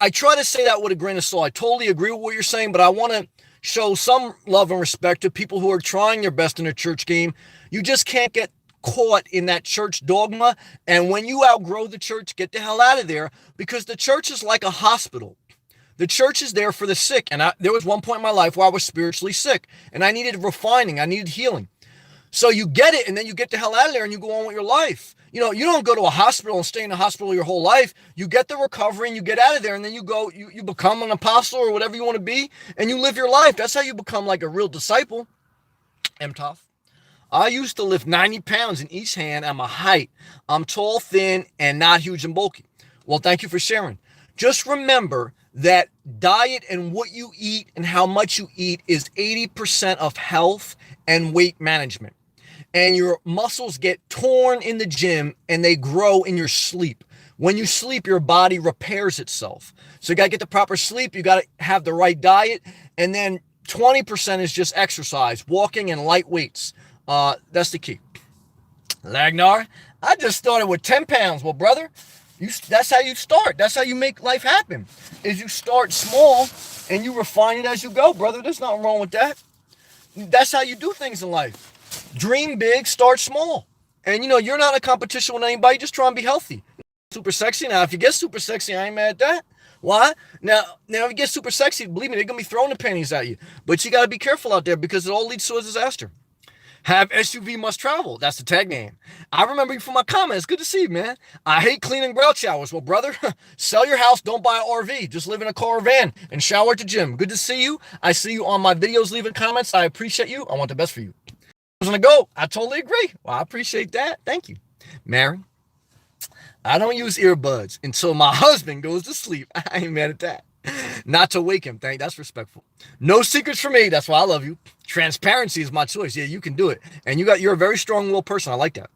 I try to say that with a grain of salt. I totally agree with what you're saying, but I want to show some love and respect to people who are trying their best in a church game. You just can't get caught in that church dogma. And when you outgrow the church, get the hell out of there, because the church is like a hospital. The church is there for the sick. And there was one point in my life where I was spiritually sick and I needed refining. I needed healing. So you get it, and then you get the hell out of there and you go on with your life. You know, you don't go to a hospital and stay in the hospital your whole life. You get the recovery and you get out of there, and then you go, you become an apostle or whatever you want to be, and you live your life. That's how you become like a real disciple. Tough. I used to lift 90 pounds in each hand at my height. I'm tall, thin, and not huge and bulky. Well, thank you for sharing. Just remember that diet and what you eat and how much you eat is 80% of health and weight management. And your muscles get torn in the gym and they grow in your sleep. When you sleep, your body repairs itself. So you got to get the proper sleep. You got to have the right diet. And then 20% is just exercise, walking and light weights. That's the key. Lagnar, I just started with 10 pounds. Well, brother, that's how you start. That's how you make life happen, is you start small and you refine it as you go, brother. There's nothing wrong with that. That's how you do things in life. Dream big, start small. And you're not in a competition with anybody. Just try and be healthy. Super sexy. Now, if you get super sexy, I ain't mad at that. Why? Now, if you get super sexy, believe me, they're going to be throwing the panties at you. But you got to be careful out there, because it all leads to a disaster. Have SUV must travel. That's the tag name. I remember you from my comments. Good to see you, man. I hate cleaning grout showers. Well, brother, sell your house. Don't buy an RV. Just live in a car or van and shower at the gym. Good to see you. I see you on my videos leaving comments. I appreciate you. I want the best for you. I was going to go. I totally agree. Well, I appreciate that. Thank you. Mary, I don't use earbuds until my husband goes to sleep. I ain't mad at that. Not to wake him. That's respectful. No secrets for me. That's why I love you. Transparency is my choice. Yeah, you can do it. And you're a very strong-willed person. I like that.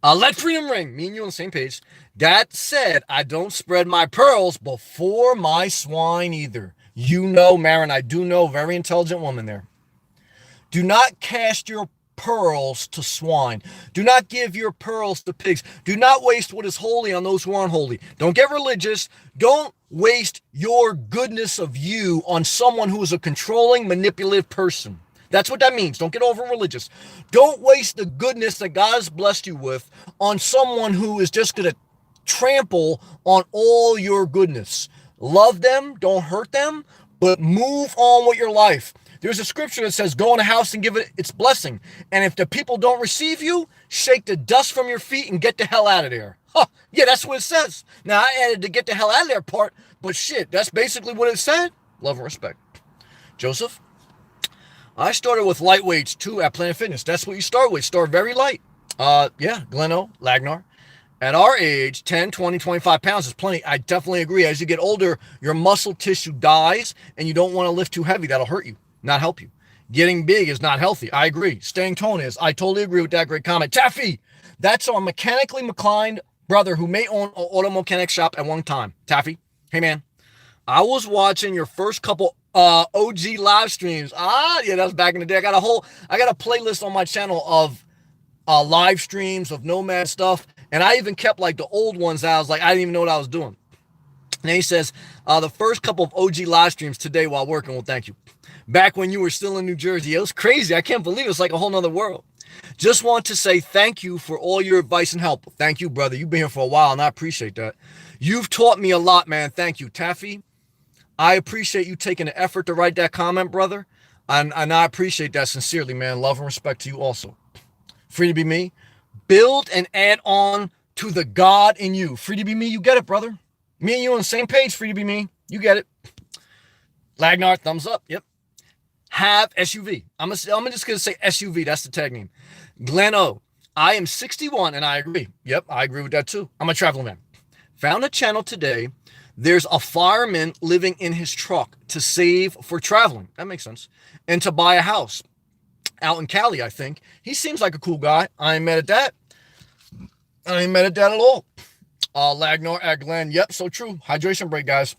Let freedom ring. Me and you on the same page. That said, I don't spread my pearls before my swine either. Marin, I do know. Very intelligent woman there. Do not cast your pearls to swine. Do not give your pearls to pigs. Do not waste what is holy on those who aren't holy. Don't get religious. Don't waste your goodness of you on someone who is a controlling, manipulative person. That's what that means. Don't get over religious. Don't waste the goodness that God has blessed you with on someone who is just going to trample on all your goodness. Love them. Don't hurt them. But move on with your life. There's a scripture that says, go in a house and give it its blessing. And if the people don't receive you, shake the dust from your feet and get the hell out of there. Huh, yeah, that's what it says. Now, I added the get the hell out of there part, but shit, that's basically what it said. Love and respect. Joseph, I started with light weights too at Planet Fitness. That's what you start with. Start very light. Yeah, Gleno, Lagnar. At our age, 10, 20, 25 pounds is plenty. I definitely agree. As you get older, your muscle tissue dies and you don't want to lift too heavy. That'll hurt you. Not help you. Getting big is not healthy. I agree. Staying toned is. I totally agree with that. Great comment. Taffy, that's our mechanically inclined brother who may own an auto mechanic shop at one time. Taffy, hey man, I was watching your first couple OG live streams. Yeah, that was back in the day. I got a playlist on my channel of live streams of Nomad stuff, and I even kept like the old ones that I was like, I didn't even know what I was doing. And he says, the first couple of OG live streams today while working. Well, thank you. Back when you were still in New Jersey. It was crazy. I can't believe it. It's like a whole nother world. Just want to say thank you for all your advice and help. Thank you, brother. You've been here for a while, and I appreciate that. You've taught me a lot, man. Thank you. Taffy, I appreciate you taking the effort to write that comment, brother. And I appreciate that sincerely, man. Love and respect to you also. Free to be me. Build and add on to the God in you. Free to be me. You get it, brother. Me and you on the same page. Free to be me. You get it. Lagnar, thumbs up. Yep. Have SUV. I'm just going to say SUV. That's the tag name. Glenn O. I am 61 and I agree. Yep, I agree with that too. I'm a traveling man. Found a channel today. There's a fireman living in his truck to save for traveling. That makes sense. And to buy a house out in Cali, I think. He seems like a cool guy. I ain't mad at that. I ain't mad at that at all. Lagnor at Glenn. Yep, so true. Hydration break, guys.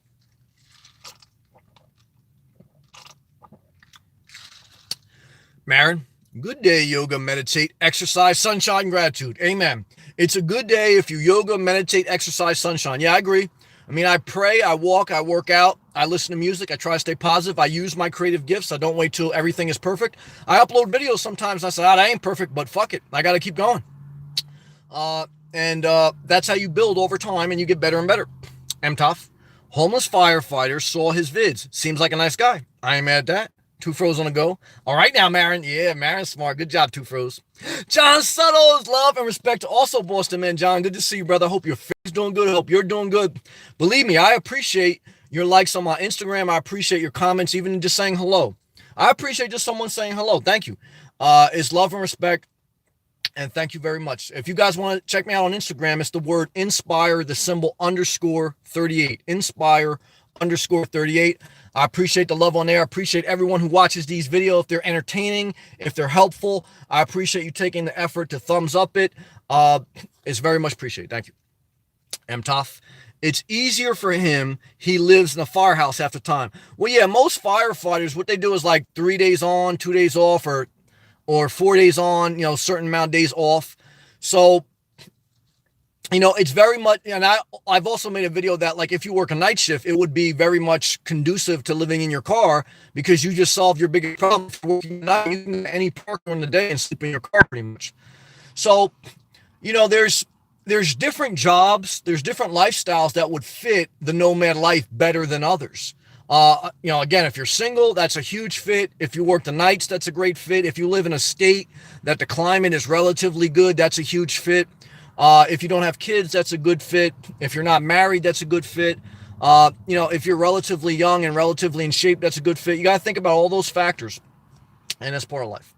Marin, good day, yoga, meditate, exercise, sunshine, gratitude. Amen. It's a good day if you yoga, meditate, exercise, sunshine. Yeah, I agree. I mean, I pray, I walk, I work out, I listen to music, I try to stay positive, I use my creative gifts, I don't wait till everything is perfect. I upload videos sometimes, I say, that ain't perfect, but fuck it, I gotta keep going. And that's how you build over time and you get better and better. M-Tough, homeless firefighter saw his vids, seems like a nice guy. I ain't mad at that. Two Froze on the go. All right now, Marin. Yeah, Marin's smart. Good job, Two Froze. John Suttles, love and respect to also Boston, man. John, good to see you, brother. Hope your family's doing good. Hope you're doing good. Believe me, I appreciate your likes on my Instagram. I appreciate your comments, even just saying hello. I appreciate just someone saying hello. Thank you. It's love and respect. And thank you very much. If you guys want to check me out on Instagram, it's the word inspire, the symbol _38. Inspire _38. I appreciate the love on there. I appreciate everyone who watches these videos. If they're entertaining, if they're helpful, I appreciate you taking the effort to thumbs up it. It's very much appreciated. Thank you. M-Tough. It's easier for him. He lives in a firehouse half the time. Well, yeah, most firefighters, what they do is like 3 days on, 2 days off, or 4 days on, certain amount of days off. So, it's very much, and I've also made a video that, like, if you work a night shift, it would be very much conducive to living in your car because you just solved your biggest problem. Working at night, you can get any park during the day and sleep in your car pretty much. So, there's different jobs, there's different lifestyles that would fit the nomad life better than others. Again, if you're single, that's a huge fit. If you work the nights, that's a great fit. If you live in a state that the climate is relatively good, that's a huge fit. If you don't have kids, that's a good fit. If you're not married, that's a good fit. If you're relatively young and relatively in shape, that's a good fit. You got to think about all those factors, and that's part of life.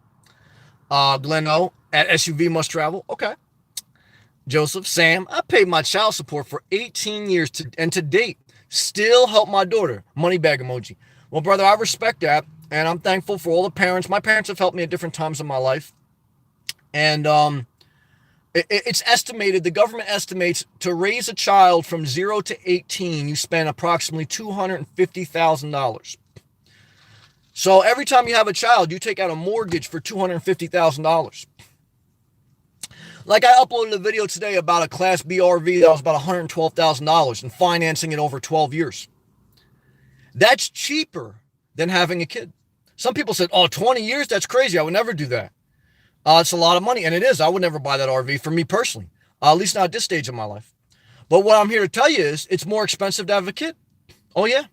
Glenn O at SUV Must Travel. Okay. Joseph, Sam, I paid my child support for 18 years and to date, still help my daughter. Money bag emoji. Well, brother, I respect that, and I'm thankful for all the parents. My parents have helped me at different times in my life, and it's estimated, the government estimates, to raise a child from 0 to 18, you spend approximately $250,000. So every time you have a child, you take out a mortgage for $250,000. Like, I uploaded a video today about a Class B RV that was about $112,000 and financing it over 12 years. That's cheaper than having a kid. Some people said, 20 years? That's crazy. I would never do that. It's a lot of money, and it is. I would never buy that RV for me personally, at least not at this stage of my life. But what I'm here to tell you is it's more expensive to have a kid. Oh, yeah.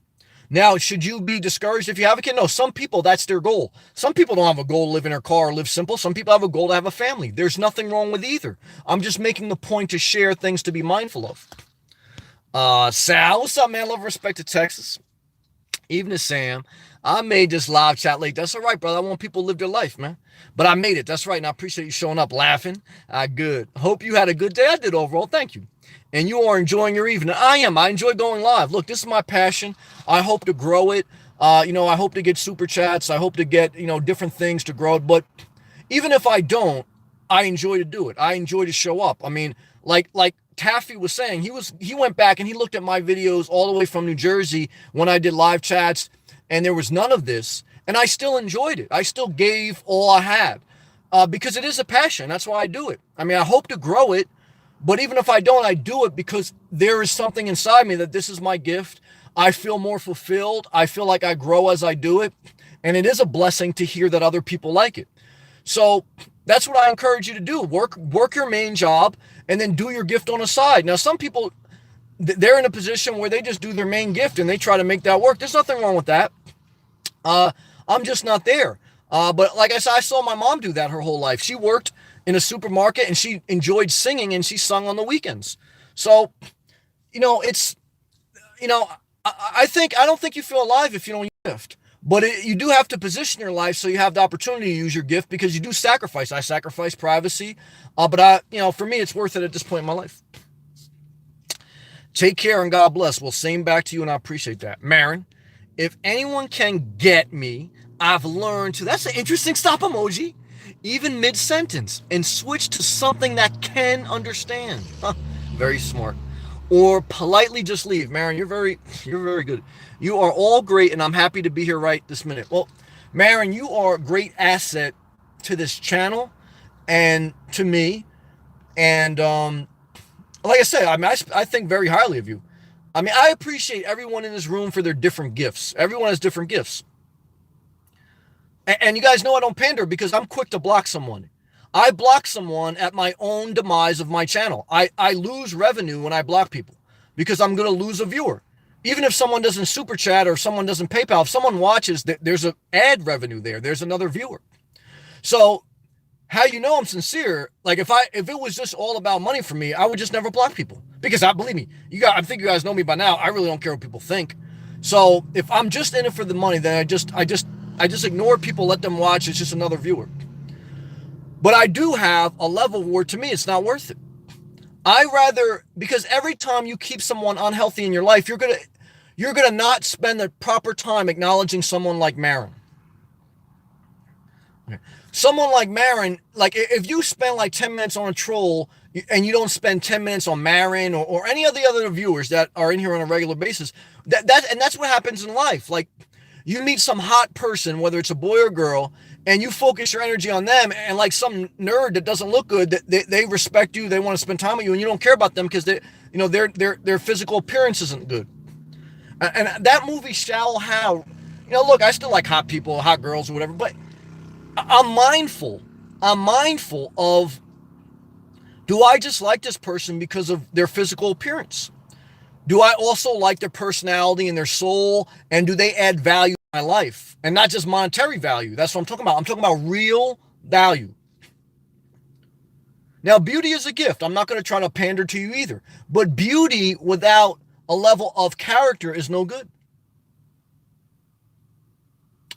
Now, should you be discouraged if you have a kid? No, some people, that's their goal. Some people don't have a goal to live in their car or live simple. Some people have a goal to have a family. There's nothing wrong with either. I'm just making the point to share things to be mindful of. Sal, what's up, man? Love and respect to Texas. Even to Sam. I made this live chat late. That's all right, brother. I want people to live their life, man. But I made it. That's right. And I appreciate you showing up, laughing. Good. Hope you had a good day. I did overall. Thank you. And you are enjoying your evening. I am. I enjoy going live. Look, this is my passion. I hope to grow it. I hope to get super chats. I hope to get, different things to grow it. But even if I don't, I enjoy to do it. I enjoy to show up. I mean, like Taffy was saying, he went back and he looked at my videos all the way from New Jersey when I did live chats, and there was none of this. And I still enjoyed it. I still gave all I had because it is a passion. That's why I do it. I mean, I hope to grow it. But even if I don't, I do it because there is something inside me that this is my gift. I feel more fulfilled. I feel like I grow as I do it. And it is a blessing to hear that other people like it. So that's what I encourage you to do. Work your main job and then do your gift on the side. Now, some people, they're in a position where they just do their main gift and they try to make that work. There's nothing wrong with that. I'm just not there. But like I said, I saw my mom do that her whole life. She worked in a supermarket and she enjoyed singing and she sung on the weekends. So, I don't think you feel alive if you don't gift. But you do have to position your life so you have the opportunity to use your gift, because you do sacrifice. I sacrifice privacy, but for me, it's worth it at this point in my life. Take care and God bless. Well, same back to you, and I appreciate that. Marin, if anyone can get me, I've learned to, that's an interesting stop emoji, even mid-sentence, and switch to something that can understand. Huh, very smart. Or politely just leave. Marin, you're very good. You are all great, and I'm happy to be here right this minute. Well, Marin, you are a great asset to this channel and to me. And like I said, I mean, I think very highly of you. I mean, I appreciate everyone in this room for their different gifts. Everyone has different gifts. And you guys know I don't pander because I'm quick to block someone. I block someone at my own demise of my channel. I lose revenue when I block people because I'm going to lose a viewer. Even if someone doesn't super chat or someone doesn't PayPal, if someone watches, there's an ad revenue there. There's another viewer. So how you know I'm sincere? Like if it was just all about money for me, I would just never block people, because believe me, I think you guys know me by now. I really don't care what people think. So if I'm just in it for the money, then I just ignore people, let them watch. It's just another viewer. But I do have a level where to me it's not worth it. Because every time you keep someone unhealthy in your life, you're gonna not spend the proper time acknowledging someone like Marin. Okay. Someone like Marin, like if you spend like 10 minutes on a troll and you don't spend 10 minutes on Marin or any of the other viewers that are in here on a regular basis, that's what happens in life. Like you meet some hot person, whether it's a boy or girl, and you focus your energy on them, and like some nerd that doesn't look good, they respect you, they want to spend time with you, and you don't care about them because their physical appearance isn't good. And that movie Shallow Hal, look, I still like hot people, hot girls, or whatever, but I'm mindful of, do I just like this person because of their physical appearance? Do I also like their personality and their soul? And do they add value to my life? And not just monetary value. That's what I'm talking about. I'm talking about real value. Now, beauty is a gift. I'm not going to try to pander to you either. But beauty without a level of character is no good.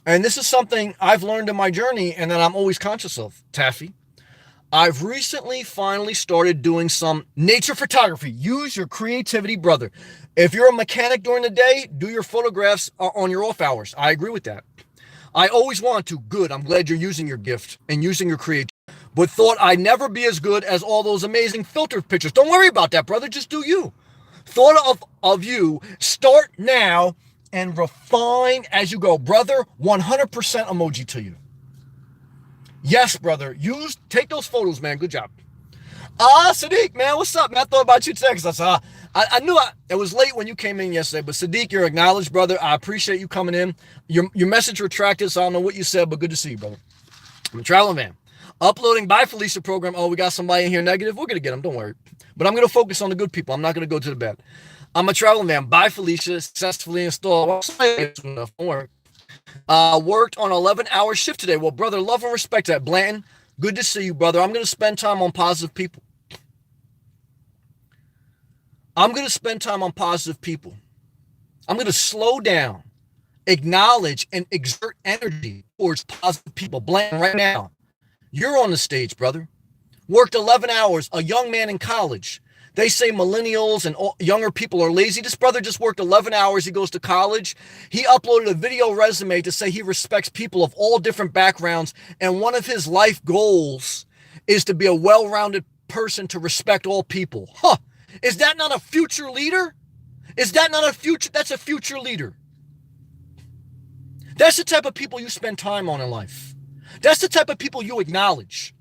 And this is something I've learned in my journey and that I'm always conscious of, Taffy. I've recently finally started doing some nature photography. Use your creativity, brother. If you're a mechanic during the day, do your photographs on your off hours. I agree with that. I always want to. Good. I'm glad you're using your gift and using your creativity. But thought I'd never be as good as all those amazing filtered pictures. Don't worry about that, brother. Just do you. Thought of you. Start now and refine as you go. Brother, 100% emoji to you. Yes, brother. Take those photos, man. Good job. Sadiq, man, what's up, man? I thought about you today because I knew it was late when you came in yesterday, but Sadiq, you're acknowledged, brother. I appreciate you coming in. Your message retracted, so I don't know what you said, but good to see you, brother. I'm a traveling man. Uploading Bye Felicia program. Oh, we got somebody in here negative. We're going to get them. Don't worry. But I'm going to focus on the good people. I'm not going to go to the bad. I'm a traveling man. Bye Felicia. Successfully installed. Don't worry. Worked on an 11-hour shift today. Well, brother, love and respect that. Blanton, good to see you, brother. I'm going to spend time on positive people. I'm going to spend time on positive people. I'm going to slow down, acknowledge, and exert energy towards positive people. Blanton, right now, you're on the stage, brother. Worked 11 hours, a young man in college. They say millennials and younger people are lazy. This brother just worked 11 hours. He goes to college. He uploaded a video resume to say he respects people of all different backgrounds. And one of his life goals is to be a well-rounded person to respect all people. Huh. Is that not a future leader? Is that not a future? That's a future leader. That's the type of people you spend time on in life. That's the type of people you acknowledge.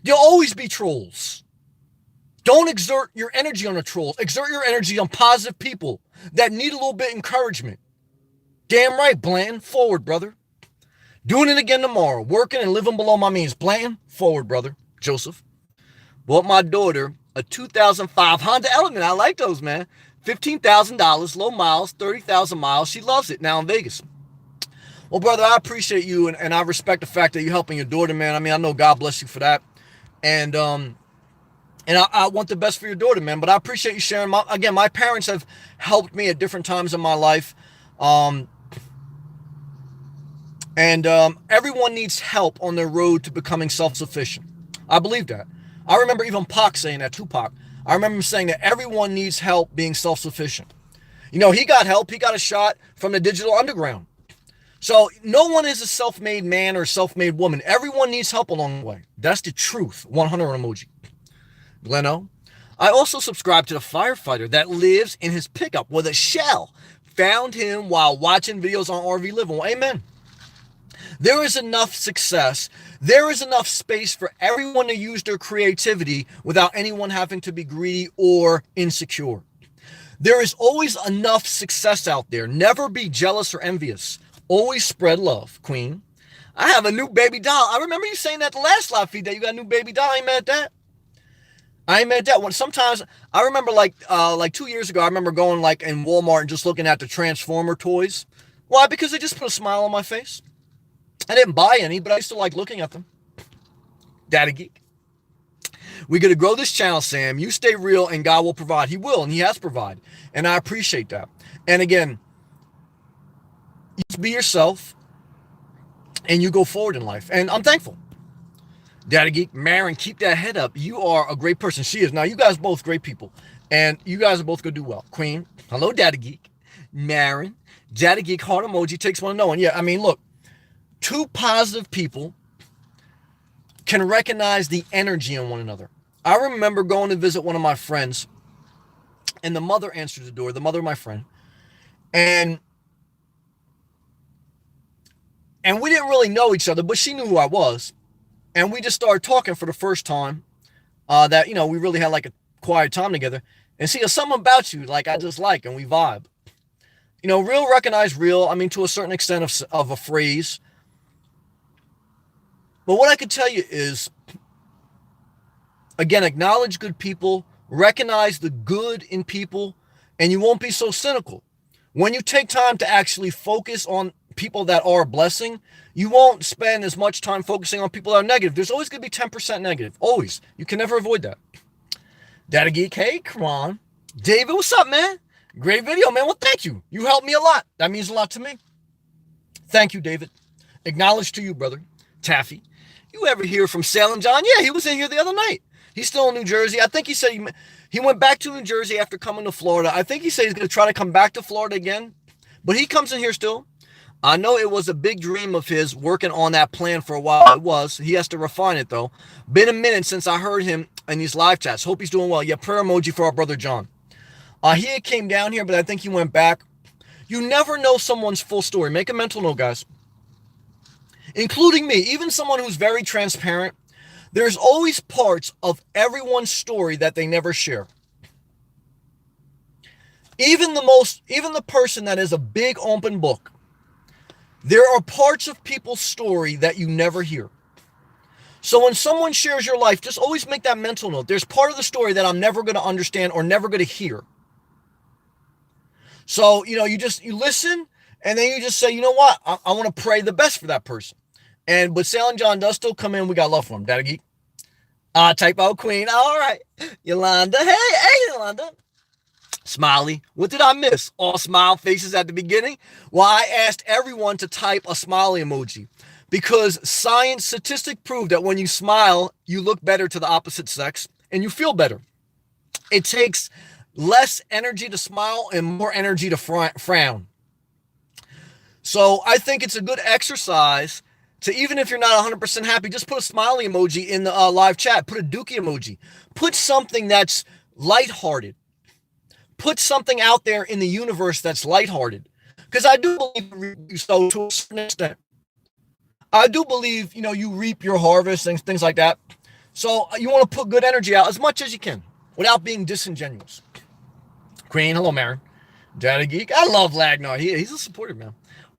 There'll always be trolls. Don't exert your energy on the trolls. Exert your energy on positive people that need a little bit of encouragement. Damn right, Blanton. Forward, brother. Doing it again tomorrow. Working and living below my means. Blanton. Forward, brother. Joseph. Bought my daughter a 2005 Honda Element. I like those, man. $15,000, low miles, 30,000 miles. She loves it now in Vegas. Well, brother, I appreciate you, and I respect the fact that you're helping your daughter, man. I mean, I know God bless you for that. And I want the best for your daughter, man. But I appreciate you sharing. My parents have helped me at different times in my life. And everyone needs help on their road to becoming self-sufficient. I believe that. I remember even Pac saying that, Tupac. I remember him saying that everyone needs help being self-sufficient. You know, he got help. He got a shot from the digital underground. So no one is a self-made man or self-made woman. Everyone needs help along the way. That's the truth. 100 emoji. Gleno. I also subscribe to the firefighter that lives in his pickup with a shell. Found him while watching videos on RV Living. Well, amen. There is enough success. There is enough space for everyone to use their creativity without anyone having to be greedy or insecure. There is always enough success out there. Never be jealous or envious. Always spread love, Queen. I have a new baby doll. I remember you saying that the last live feed that you got a new baby doll. I ain't mad at that. I ain't mad at that. When sometimes I remember like 2 years ago, I remember going like in Walmart and just looking at the Transformer toys. Why? Because they just put a smile on my face. I didn't buy any, but I used to like looking at them. Daddy Geek. We got to grow this channel, Sam. You stay real and God will provide. He will, and he has provided. And I appreciate that. And again, you be yourself and you go forward in life. And I'm thankful. Daddy Geek, Marin, keep that head up. You are a great person. She is. Now, you guys both great people. And you guys are both going to do well. Queen, hello, Daddy Geek. Marin, Daddy Geek, heart emoji, takes one to know one. Yeah, I mean, look, two positive people can recognize the energy in one another. I remember going to visit one of my friends, and the mother answered the door, the mother of my friend, and we didn't really know each other, but she knew who I was, and we just started talking for the first time, that, you know, we really had like a quiet time together, and see, there's something about you, like, I just like, and we vibe. You know, real recognize real, I mean, to a certain extent of a phrase. But what I can tell you is, again, acknowledge good people, recognize the good in people, and you won't be so cynical. When you take time to actually focus on people that are a blessing, you won't spend as much time focusing on people that are negative. There's always going to be 10% negative. Always. You can never avoid that. Data Geek, hey, come on. David, what's up, man? Great video, man. Well, thank you. You helped me a lot. That means a lot to me. Thank you, David. Acknowledge to you, brother. Taffy. You ever hear from Salem John? Yeah, he was in here the other night. He's still in New Jersey. I think he said he went back to New Jersey after coming to Florida. I think he said he's going to try to come back to Florida again. But he comes in here still. I know it was a big dream of his working on that plan for a while. It was. He has to refine it, though. Been a minute since I heard him in these live chats. Hope he's doing well. Yeah, prayer emoji for our brother John. He came down here, but I think he went back. You never know someone's full story. Make a mental note, guys. Including me, even someone who's very transparent. There's always parts of everyone's story that they never share. Even the person that is a big open book, there are parts of people's story that you never hear. So when someone shares your life, just always make that mental note. There's part of the story that I'm never going to understand or never going to hear. So, you know, you listen, and then you just say, you know what? I want to pray the best for that person. But Sal and John does still come in. We got love for him. Daddy Geek. Type out Queen. All right. Yolanda. Hey, Yolanda. Smiley. What did I miss? All smile faces at the beginning? Well, I asked everyone to type a smiley emoji because science statistic proved that when you smile, you look better to the opposite sex and you feel better. It takes less energy to smile and more energy to frown. So I think it's a good exercise to, even if you're not 100% happy, just put a smiley emoji in the live chat. Put a dookie emoji. Put something that's lighthearted. Put something out there in the universe that's lighthearted. Because I do believe you sow to a certain extent. I do believe, you know, you reap your harvest and things like that. So you want to put good energy out as much as you can without being disingenuous. Queen, hello, Marin. Daddy Geek. I love Lagnar. He's a supporter, man.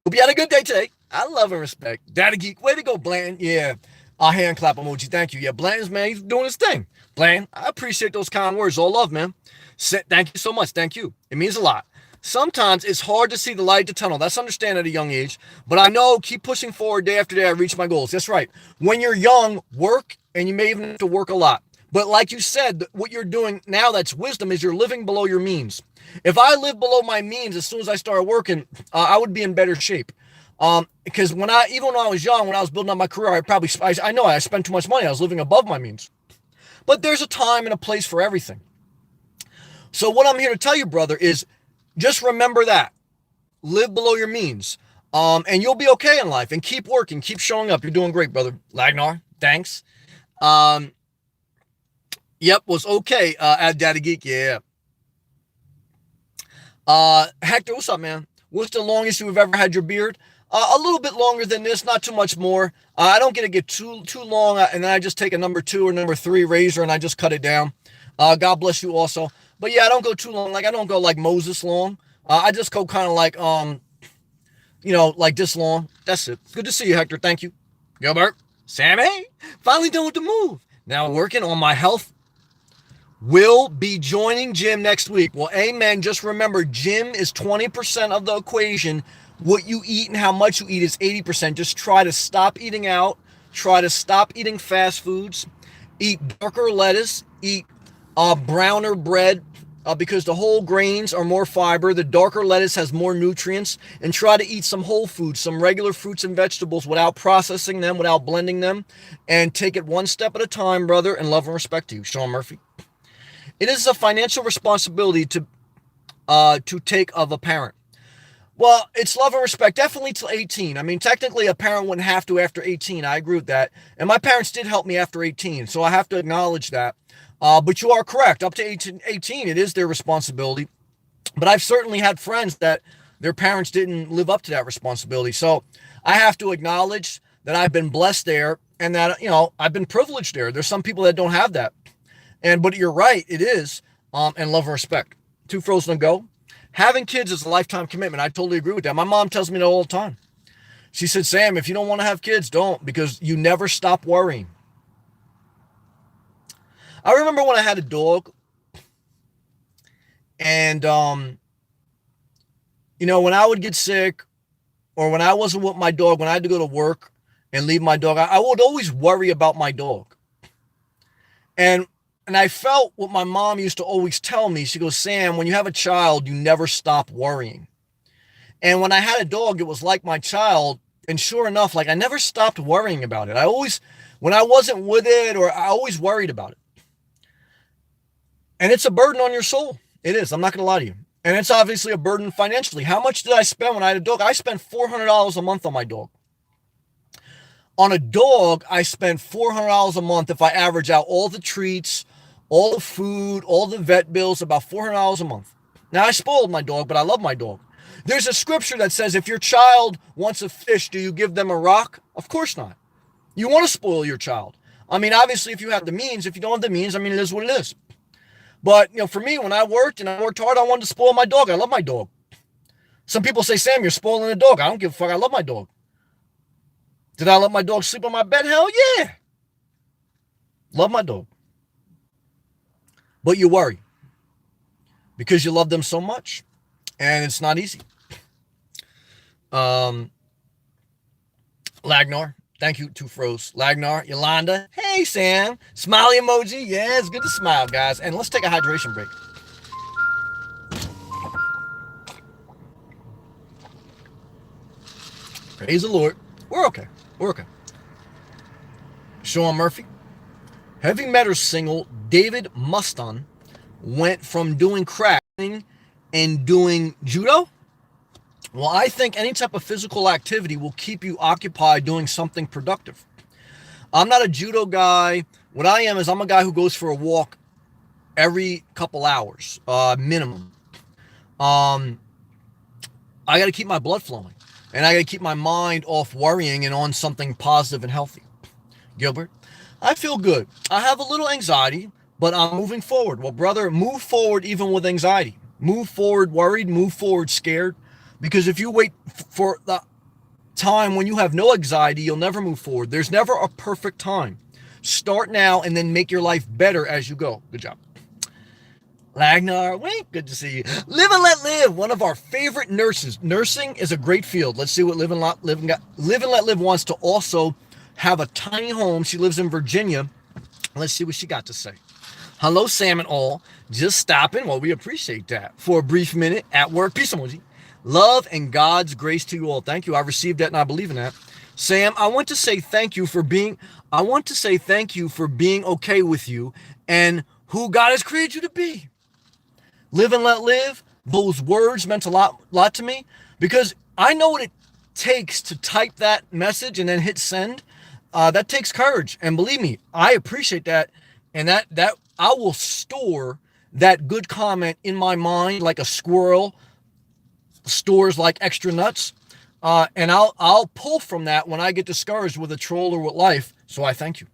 Hope you had a good day today. I love and respect. Daddy Geek, way to go, Bland. Yeah, a hand clap emoji. Thank you. Yeah, Bland's, man, he's doing his thing. Bland, I appreciate those kind words. All love, man. Thank you so much. Thank you. It means a lot. Sometimes it's hard to see the light at the tunnel. That's understand at a young age. But I know, keep pushing forward day after day. I reach my goals. That's right. When you're young, work, and you may even have to work a lot. But like you said, what you're doing now, that's wisdom, is you're living below your means. If I lived below my means as soon as I started working, I would be in better shape. Because even when I was young, when I was building up my career, I know I spent too much money. I was living above my means. But there's a time and a place for everything. So what I'm here to tell you, brother, is just remember that. Live below your means. And you'll be okay in life, and keep working, keep showing up. You're doing great, brother. Lagnar, thanks. Yep, was okay. At Daddy Geek, yeah. Hector, what's up, man? What's the longest you've ever had your beard? A little bit longer than this, not too much more. I don't get too long, and then I just take a number 2 or number 3 razor and I just cut it down. God bless you also. But yeah, I don't go too long. Like I don't go like Moses long. I just go kind of like like this long. That's it. Good to see you, Hector. Thank you. Gilbert, Sammy, finally done with the move. Now working on my health. Will be joining gym next week. Well, amen. Just remember, gym is 20% of the equation. What you eat and how much you eat is 80%. Just try to stop eating out. Try to stop eating fast foods. Eat darker lettuce. Eat browner bread because the whole grains are more fiber. The darker lettuce has more nutrients. And try to eat some whole foods, some regular fruits and vegetables without processing them, without blending them. And take it one step at a time, brother, and love and respect to you. Sean Murphy. It is a financial responsibility to take of a parent. Well, it's love and respect, definitely till 18. I mean, technically, a parent wouldn't have to after 18. I agree with that. And my parents did help me after 18, so I have to acknowledge that. But you are correct. Up to 18, it is their responsibility. But I've certainly had friends that their parents didn't live up to that responsibility. So I have to acknowledge that I've been blessed there and that, I've been privileged there. There's some people that don't have that. But you're right, it is, and love and respect. 2 frozen to go. Having kids is a lifetime commitment. I totally agree with that. My mom tells me that all the time. She said, Sam, if you don't want to have kids, don't, because you never stop worrying. I remember when I had a dog, and, when I would get sick, or when I wasn't with my dog, when I had to go to work and leave my dog, I would always worry about my dog. And I felt what my mom used to always tell me. She goes, Sam, when you have a child, you never stop worrying. And when I had a dog, it was like my child. And sure enough, I never stopped worrying about it. When I wasn't with it, or I always worried about it. And it's a burden on your soul. It is. I'm not going to lie to you. And it's obviously a burden financially. How much did I spend when I had a dog? I spent $400 a month on my dog. On a dog, I spent $400 a month if I average out all the treats, all the food, all the vet bills, about $400 a month. Now, I spoiled my dog, but I love my dog. There's a scripture that says, if your child wants a fish, do you give them a rock? Of course not. You want to spoil your child. I mean, obviously, if you have the means. If you don't have the means, it is what it is. But, for me, when I worked hard, I wanted to spoil my dog. I love my dog. Some people say, Sam, you're spoiling a dog. I don't give a fuck. I love my dog. Did I let my dog sleep on my bed? Hell yeah. Love my dog. But you worry because you love them so much, and it's not easy. Lagnar, thank you, 2 froze. Lagnar, Yolanda, hey Sam, smiley emoji. Yeah, it's good to smile, guys. And let's take a hydration break. Praise the Lord. We're okay. Sean Murphy. Heavy metal single David Mustan went from doing crack and doing judo. Well, I think any type of physical activity will keep you occupied doing something productive. I'm not a judo guy. What I am is I'm a guy who goes for a walk every couple hours, minimum. I got to keep my blood flowing, and I got to keep my mind off worrying and on something positive and healthy. Gilbert, I feel good. I have a little anxiety, but I'm moving forward. Well, brother, move forward even with anxiety. Move forward worried, move forward scared. Because if you wait for the time when you have no anxiety, you'll never move forward. There's never a perfect time. Start now and then make your life better as you go. Good job. Lagnar, wait, good to see you. Live and Let Live, one of our favorite nurses. Nursing is a great field. Let's see what Live and Let Live wants to also have a tiny home. She lives in Virginia. Let's see what she got to say. Hello, Sam and all. Just stopping. Well, we appreciate that. For a brief minute at work. Peace emoji. Love and God's grace to you all. Thank you. I received that and I believe in that. Sam, I want to say thank you for being okay with you and who God has created you to be. Live and let live. Those words meant a lot to me because I know what it takes to type that message and then hit send. That takes courage, and believe me, I appreciate that, and that I will store that good comment in my mind like a squirrel stores like extra nuts, and I'll pull from that when I get discouraged with a troll or with life. So I thank you.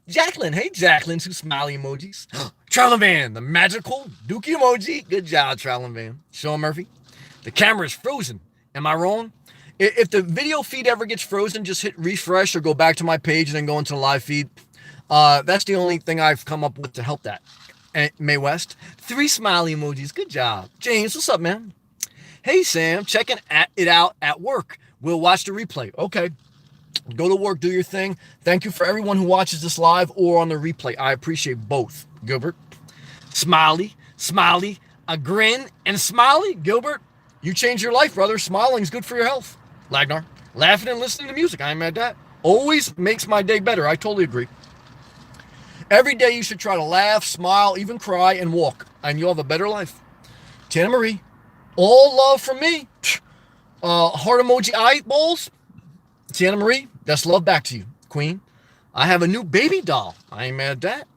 Jacqueline, hey Jacqueline, two smiley emojis. Traveling Van, the magical Dookie emoji. Good job, Traveling Van. Sean Murphy, the camera is frozen. Am I wrong? If the video feed ever gets frozen, just hit refresh or go back to my page and then go into the live feed. That's the only thing I've come up with to help that. And May West, 3 smiley emojis. Good job. James, what's up, man? Hey, Sam, checking it out at work. We'll watch the replay. Okay. Go to work, do your thing. Thank you for everyone who watches this live or on the replay. I appreciate both. Gilbert, smiley, a grin, and smiley. Gilbert, you changed your life, brother. Smiling's good for your health. Lagnar, laughing and listening to music. I ain't mad at that. Always makes my day better. I totally agree. Every day you should try to laugh, smile, even cry, and walk, and you'll have a better life. Tana Marie, all love from me. Heart emoji eyeballs. Tiana Marie, that's love back to you. Queen, I have a new baby doll. I ain't mad at that.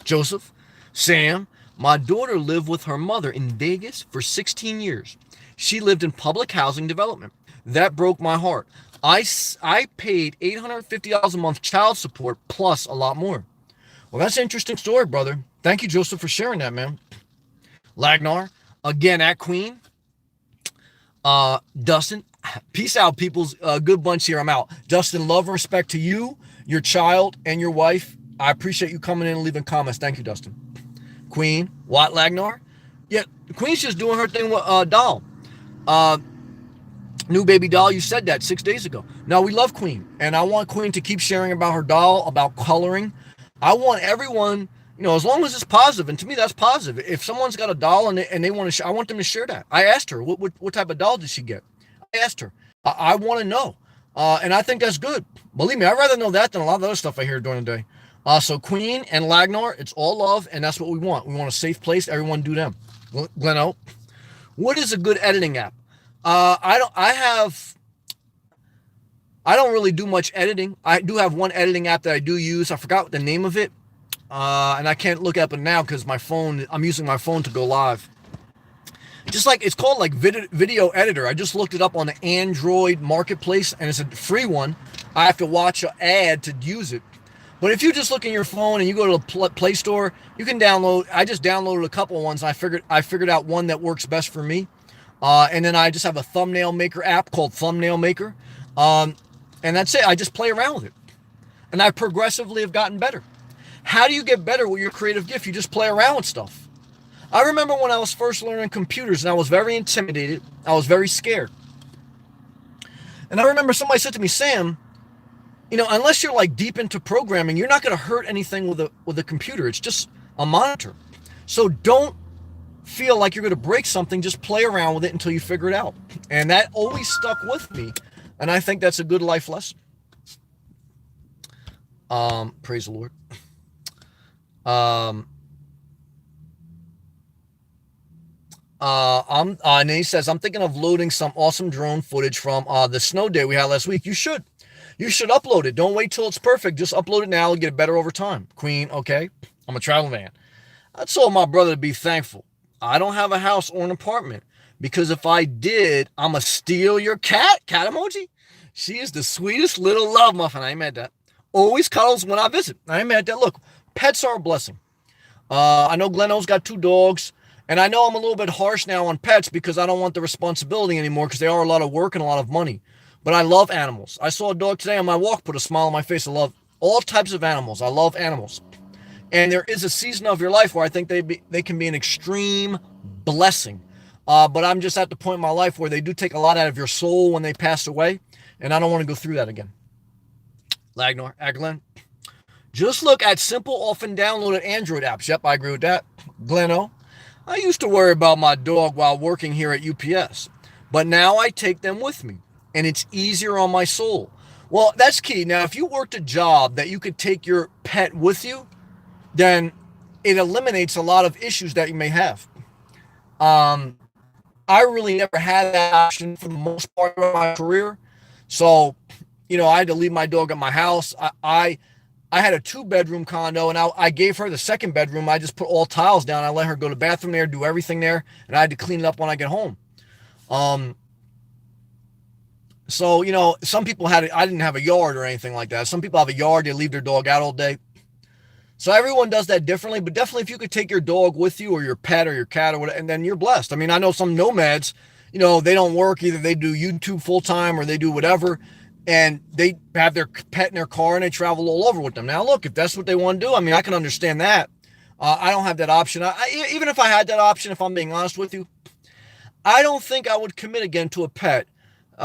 Joseph, Sam, my daughter lived with her mother in Vegas for 16 years. She lived in public housing development. That broke my heart. I paid $850 a month child support plus a lot more. Well, that's an interesting story, brother. Thank you, Joseph, for sharing that, man. Lagnar, again at Queen. Dustin, peace out, people's good bunch here. I'm out. Dustin, love and respect to you, your child, and your wife. I appreciate you coming in and leaving comments. Thank you, Dustin. Queen, Watt Lagnar. Yeah, Queen's just doing her thing with doll. New baby doll, you said that 6 days ago. Now, we love Queen, and I want Queen to keep sharing about her doll, about coloring. I want everyone, as long as it's positive, and to me, that's positive. If someone's got a doll and they want to I want them to share that. I asked her, what type of doll did she get? I asked her. I want to know. And I think that's good. Believe me, I'd rather know that than a lot of other stuff I hear during the day. So Queen and Lagnar, it's all love, and that's what we want. We want a safe place. Everyone do them. Gleno, what is a good editing app? I don't really do much editing. I do have one editing app that I do use. I forgot the name of it. And I can't look up it now because I'm using my phone to go live. Just like it's called like video editor. I just looked it up on the Android marketplace and it's a free one. I have to watch an ad to use it. But if you just look in your phone and you go to the Play Store, you can download. I just downloaded a couple of ones. And I figured out one that works best for me. And then I just have a thumbnail maker app called Thumbnail Maker. And that's it. I just play around with it. And I progressively have gotten better. How do you get better with your creative gift? You just play around with stuff. I remember when I was first learning computers and I was very intimidated. I was very scared. And I remember somebody said to me, Sam, unless you're like deep into programming, you're not going to hurt anything with a computer. It's just a monitor. So don't feel like you're going to break something. Just play around with it until you figure it out. And that always stuck with me. And I think that's a good life lesson. Praise the Lord. Nate says, I'm thinking of loading some awesome drone footage from the snow day we had last week. You should upload it. Don't wait till it's perfect. Just upload it now and get it better over time. Queen, okay. I'm a travel man. I told my brother to be thankful. I don't have a house or an apartment because if I did, I'ma steal your cat emoji. She is the sweetest little love muffin. I ain't mad at that. Always cuddles when I visit. I ain't mad at that. Look, pets are a blessing. I know Gleno's got 2 dogs. And I know I'm a little bit harsh now on pets because I don't want the responsibility anymore because they are a lot of work and a lot of money. But I love animals. I saw a dog today on my walk, put a smile on my face. I love all types of animals. I love animals. And there is a season of your life where I think they can be an extreme blessing. But I'm just at the point in my life where they do take a lot out of your soul when they pass away. And I don't want to go through that again. Lagnar, Aglen. Just look at simple, often downloaded Android apps. Yep, I agree with that. Gleno. I used to worry about my dog while working here at UPS, but now I take them with me, and it's easier on my soul. Well, that's key. Now, if you worked a job that you could take your pet with you, then it eliminates a lot of issues that you may have. Um, I really never had that option for the most part of my career. So, I had to leave my dog at my house. I had a 2-bedroom condo, and I gave her the second bedroom. I just put all tiles down. I let her go to the bathroom there, do everything there, and I had to clean it up when I get home. Um, so, some people I didn't have a yard or anything like that. Some people have a yard, they leave their dog out all day. So everyone does that differently, but definitely if you could take your dog with you or your pet or your cat or whatever, and then you're blessed. I mean, I know some nomads, they don't work. Either they do YouTube full time or they do whatever, and they have their pet in their car and they travel all over with them. Now, look, if that's what they want to do, I mean, I can understand that. I don't have that option. Even if I had that option, if I'm being honest with you, I don't think I would commit again to a pet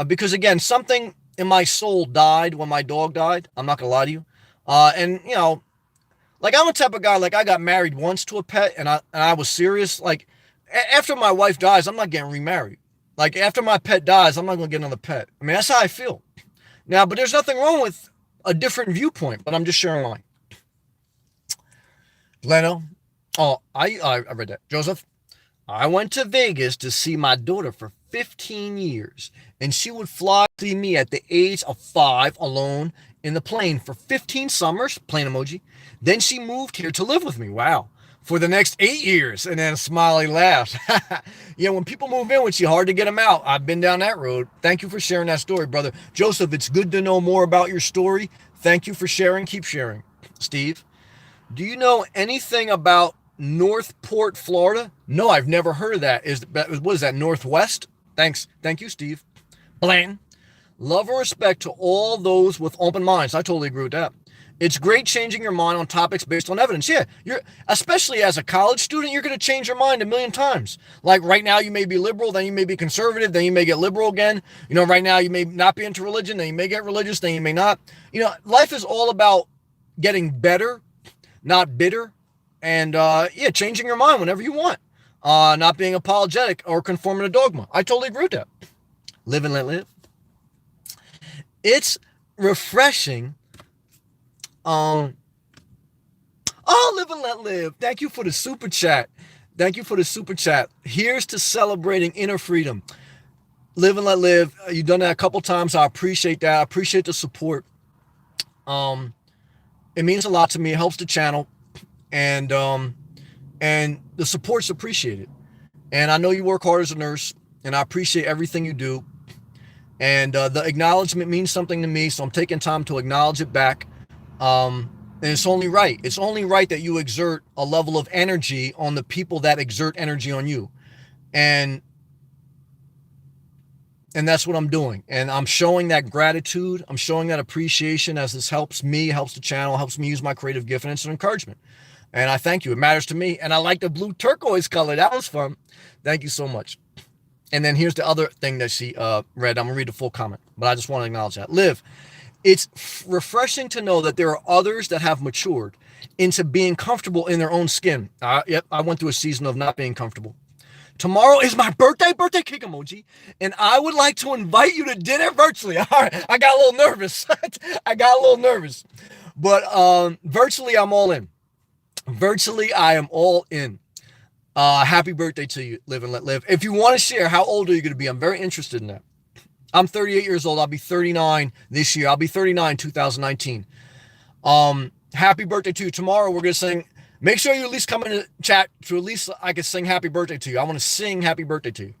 because, again, something in my soul died when my dog died. I'm not going to lie to you. And, like I'm the type of guy, like I got married once to a pet and I was serious. Like after my wife dies, I'm not getting remarried. Like after my pet dies, I'm not going to get another pet. I mean, that's how I feel. Now, but there's nothing wrong with a different viewpoint, but I'm just sharing mine. Leno, I read that. Joseph, I went to Vegas to see my daughter for 15 years, and she would fly to see me at the age of 5 alone in the plane for 15 summers, plane emoji. Then she moved here to live with me. Wow. For the next 8 years. And then a smiley laugh. When people move in with you, hard to get them out. I've been down that road. Thank you for sharing that story, brother. Joseph, it's good to know more about your story. Thank you for sharing. Keep sharing. Steve, do you know anything about Northport, Florida? No, I've never heard of that. What is that, Northwest? Thanks. Thank you, Steve. Blanton, love and respect to all those with open minds. I totally agree with that. It's great changing your mind on topics based on evidence. Yeah, especially as a college student, you're going to change your mind a million times. Like right now, you may be liberal, then you may be conservative, then you may get liberal again. Right now, you may not be into religion, then you may get religious, then you may not. Life is all about getting better, not bitter. And changing your mind whenever you want. Not being apologetic or conforming to dogma. I totally agree with that. Live and let live. It's refreshing. Live and let live. Thank you for the super chat. Thank you for the super chat. Here's to celebrating inner freedom. Live and let live. You've done that a couple times. I appreciate that. I appreciate the support. It means a lot to me. It helps the channel. And the support's appreciated. And I know you work hard as a nurse, and I appreciate everything you do. And the acknowledgement means something to me, so I'm taking time to acknowledge it back. And it's only right. It's only right that you exert a level of energy on the people that exert energy on you. And that's what I'm doing. And I'm showing that gratitude. I'm showing that appreciation as this helps me, helps the channel, helps me use my creative gift, and it's an encouragement. And I thank you. It matters to me. And I like the blue turquoise color. That was fun. Thank you so much. And then here's the other thing that she read. I'm going to read the full comment, but I just want to acknowledge that. Liv, it's refreshing to know that there are others that have matured into being comfortable in their own skin. Yep, I went through a season of not being comfortable. Tomorrow is my birthday cake emoji, and I would like to invite you to dinner virtually. All right, I got a little nervous. But virtually, I'm all in. Virtually, I am all in. Happy birthday to you, Live and Let Live. If you want to share, how old are you going to be? I'm very interested in that. I'm 38 years old. I'll be 39 this year. I'll be 39 2019. Happy birthday to you. Tomorrow, we're going to sing. Make sure you at least come in the chat to at least I can sing happy birthday to you. I want to sing happy birthday to you.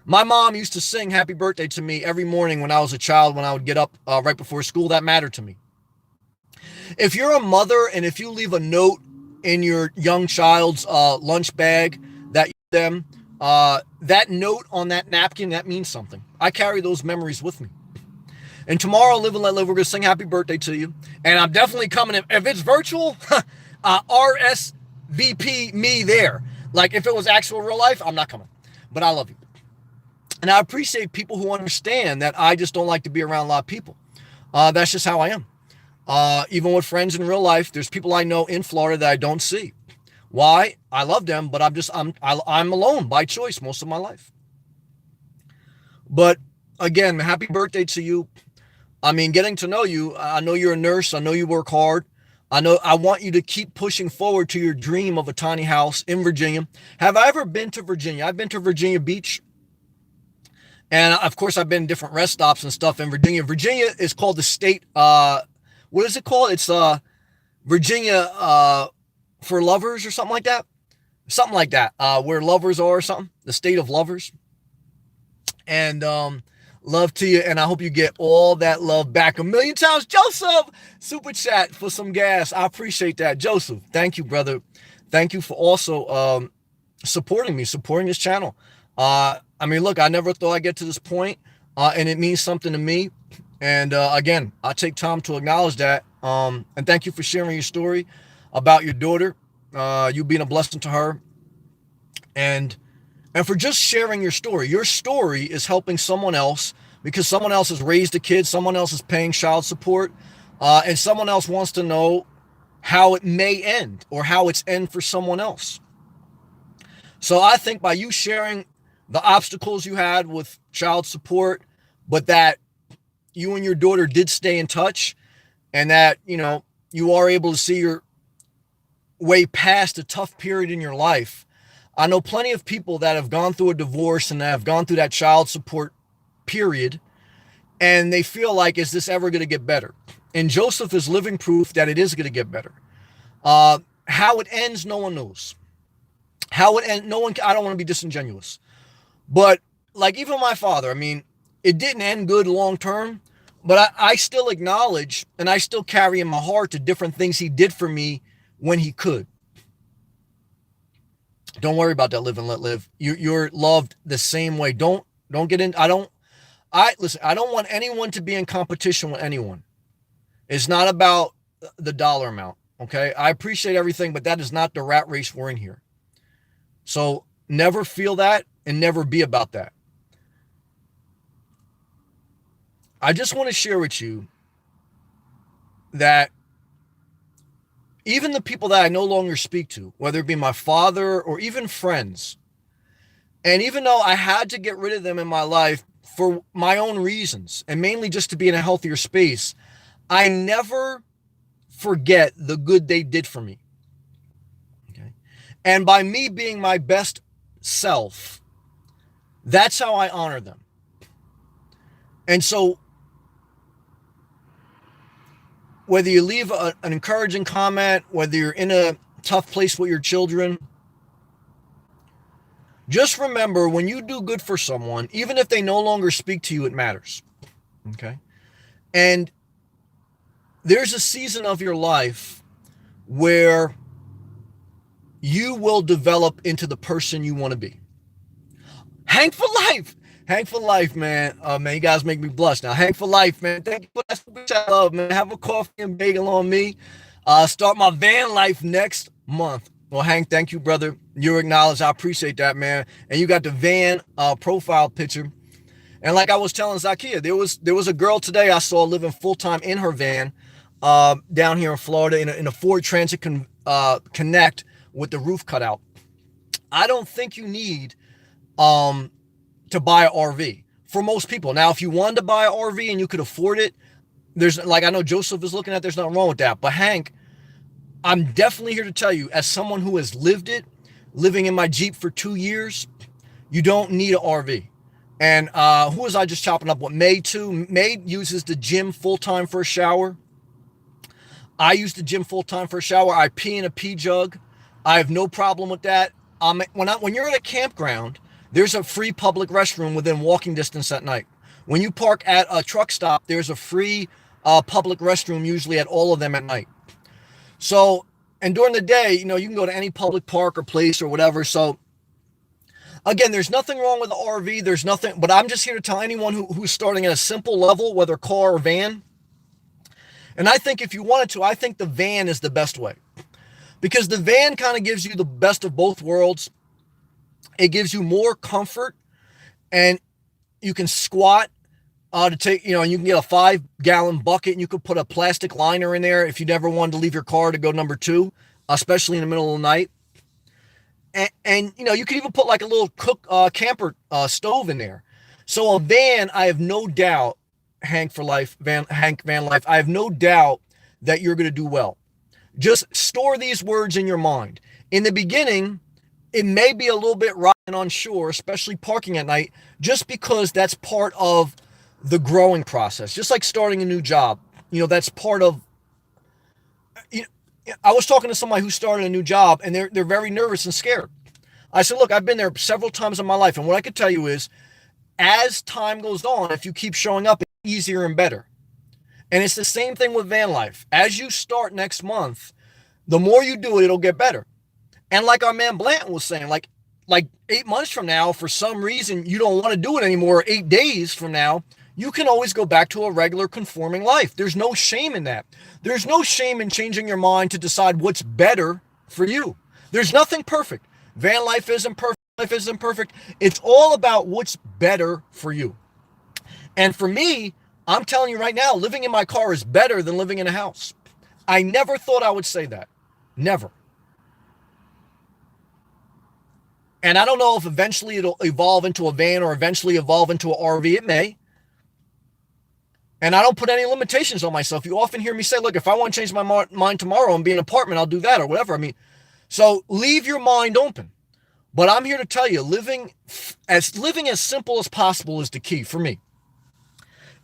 My mom used to sing happy birthday to me every morning when I was a child, when I would get up right before school. That mattered to me. If you're a mother and if you leave a note in your young child's lunch bag that that note on that napkin, that means something. I carry those memories with me. And tomorrow, Live and Let Live, we're going to sing happy birthday to you. And I'm definitely coming. If it's virtual, RSVP me there. Like if it was actual real life, I'm not coming. But I love you. And I appreciate people who understand that I just don't like to be around a lot of people. That's just how I am. Even with friends in real life, there's people I know in Florida that I don't see. Why? I love them, but I'm alone by choice most of my life. But again, happy birthday to you. I mean, getting to know you, I know you're a nurse. I know you work hard. I want you to keep pushing forward to your dream of a tiny house in Virginia. Have I ever been to Virginia? I've been to Virginia Beach. And of course, I've been to different rest stops and stuff in Virginia. Virginia is called the state. What is it called? It's Virginia for lovers or something like that. Something like that. Where lovers are or something. The state of lovers. And love to you. And I hope you get all that love back a million times. Joseph, super chat for some gas. I appreciate that. Joseph, thank you, brother. Thank you for also supporting me, supporting this channel. I mean, look, I never thought I'd get to this point, and it means something to me. And again, I take time to acknowledge that. And thank you for sharing your story about your daughter, you being a blessing to her, and for just sharing your story. Your story is helping someone else because someone else has raised a kid, someone else is paying child support, and someone else wants to know how it may end or how it's end for someone else. So I think by you sharing the obstacles you had with child support, but that you and your daughter did stay in touch, and that, you know, you are able to see your way past a tough period in your life. I know plenty of people that have gone through a divorce and that have gone through that child support period, and they feel like, is this ever going to get better? And Joseph is living proof that it is going to get better. How it ends, no one knows. How it ends, no one, I don't want to be disingenuous. But like even my father, I mean, it didn't end good long term, but I still acknowledge and I still carry in my heart the different things he did for me when he could. Don't worry about that live and let live. You're loved the same way. Don't get in. I don't want anyone to be in competition with anyone. It's not about the dollar amount. Okay. I appreciate everything, but that is not the rat race we're in here. So never feel that and never be about that. I just want to share with you that even the people that I no longer speak to, whether it be my father or even friends, and even though I had to get rid of them in my life for my own reasons, and mainly just to be in a healthier space, I never forget the good they did for me. Okay. And by me being my best self, that's how I honor them. And so whether you leave an encouraging comment, whether you're in a tough place with your children, just remember when you do good for someone, even if they no longer speak to you, it matters. Okay. And there's a season of your life where you will develop into the person you want to be. Hank for life. Hank for life, man. Man, you guys make me blush now. Hank for life, man. Thank you for that super chat love, man. Have a coffee and bagel on me. Start my van life next month. Well, Hank, thank you, brother. You're acknowledged. I appreciate that, man. And you got the van profile picture. And like I was telling Zakia, there was a girl today I saw living full-time in her van down here in Florida in a Ford Transit Connect with the roof cut out. I don't think you need to buy an RV for most people. Now, if you wanted to buy an RV and you could afford it, there's, like, I know Joseph is looking at, there's nothing wrong with that. But Hank, I'm definitely here to tell you, as someone who has lived it, living in my Jeep for 2 years, you don't need an RV. And who was I just chopping up with? May too. May uses the gym full-time for a shower. I use the gym full-time for a shower. I pee in a pee jug. I have no problem with that. When you're at a campground, there's a free public restroom within walking distance at night. When you park at a truck stop, there's a free public restroom usually at all of them at night. So, and during the day, you know, you can go to any public park or place or whatever. So, again, there's nothing wrong with the RV. There's nothing, but I'm just here to tell anyone who's starting at a simple level, whether car or van. And I think if you wanted to, I think the van is the best way. Because the van kind of gives you the best of both worlds. It gives you more comfort, and you can squat to take, you know, and you can get a 5-gallon bucket, and you could put a plastic liner in there if you never wanted to leave your car to go number 2, especially in the middle of the night. And you know, you could even put like a little camper stove in there. So a van, I have no doubt, Hank Van Life, I have no doubt that you're going to do well. Just store these words in your mind. In the beginning, it may be a little bit rotten on shore, especially parking at night, just because that's part of the growing process. Just like starting a new job, you know, that's part of. You know, I was talking to somebody who started a new job, and they're very nervous and scared. I said, look, I've been there several times in my life, and what I could tell you is, as time goes on, if you keep showing up, it's easier and better. And it's the same thing with van life. As you start next month, the more you do it, it'll get better. And like our man Blanton was saying, like 8 months from now, for some reason you don't want to do it anymore, 8 days from now, you can always go back to a regular conforming life. There's no shame in that. There's no shame in changing your mind to decide what's better for you. There's nothing perfect. Van life isn't perfect. Life isn't perfect. It's all about what's better for you. And for me, I'm telling you right now, living in my car is better than living in a house. I never thought I would say that. Never. And I don't know if eventually it'll evolve into a van or eventually evolve into an RV. It may. And I don't put any limitations on myself. You often hear me say, look, if I want to change my mind tomorrow and be an apartment, I'll do that or whatever. I mean, so leave your mind open. But I'm here to tell you, living as simple as possible is the key for me.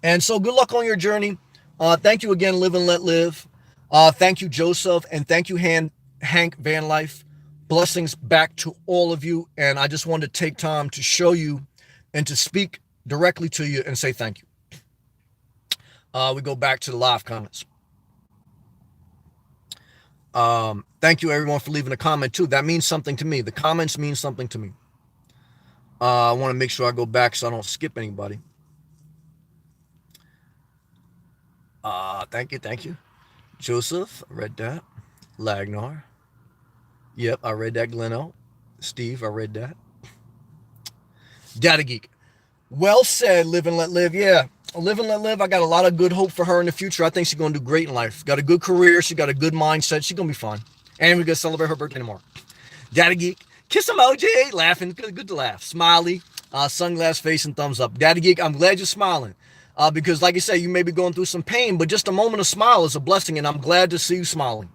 And so good luck on your journey. Thank you again, Live and Let Live. Thank you, Joseph. And thank you, Hank Van Life. Blessings back to all of you. And I just wanted to take time to show you and to speak directly to you and say thank you. We go back to the live comments. Thank you, everyone, for leaving a comment, too. That means something to me. The comments mean something to me. I want to make sure I go back so I don't skip anybody. Thank you. Joseph, I read that. Lagnar. Yep, I read that. Gleno. Steve, I read that. Data Geek. Well said, Live and Let Live. Yeah, Live and Let Live. I got a lot of good hope for her in the future. I think she's going to do great in life. Got a good career. She got a good mindset. She's going to be fine. And we're going to celebrate her birthday tomorrow. Data Geek. Kiss emoji. Laughing. Good to laugh. Smiley. Sunglass face and thumbs up. Data Geek, I'm glad you're smiling. Because like I say, you may be going through some pain, but just a moment of smile is a blessing, and I'm glad to see you smiling.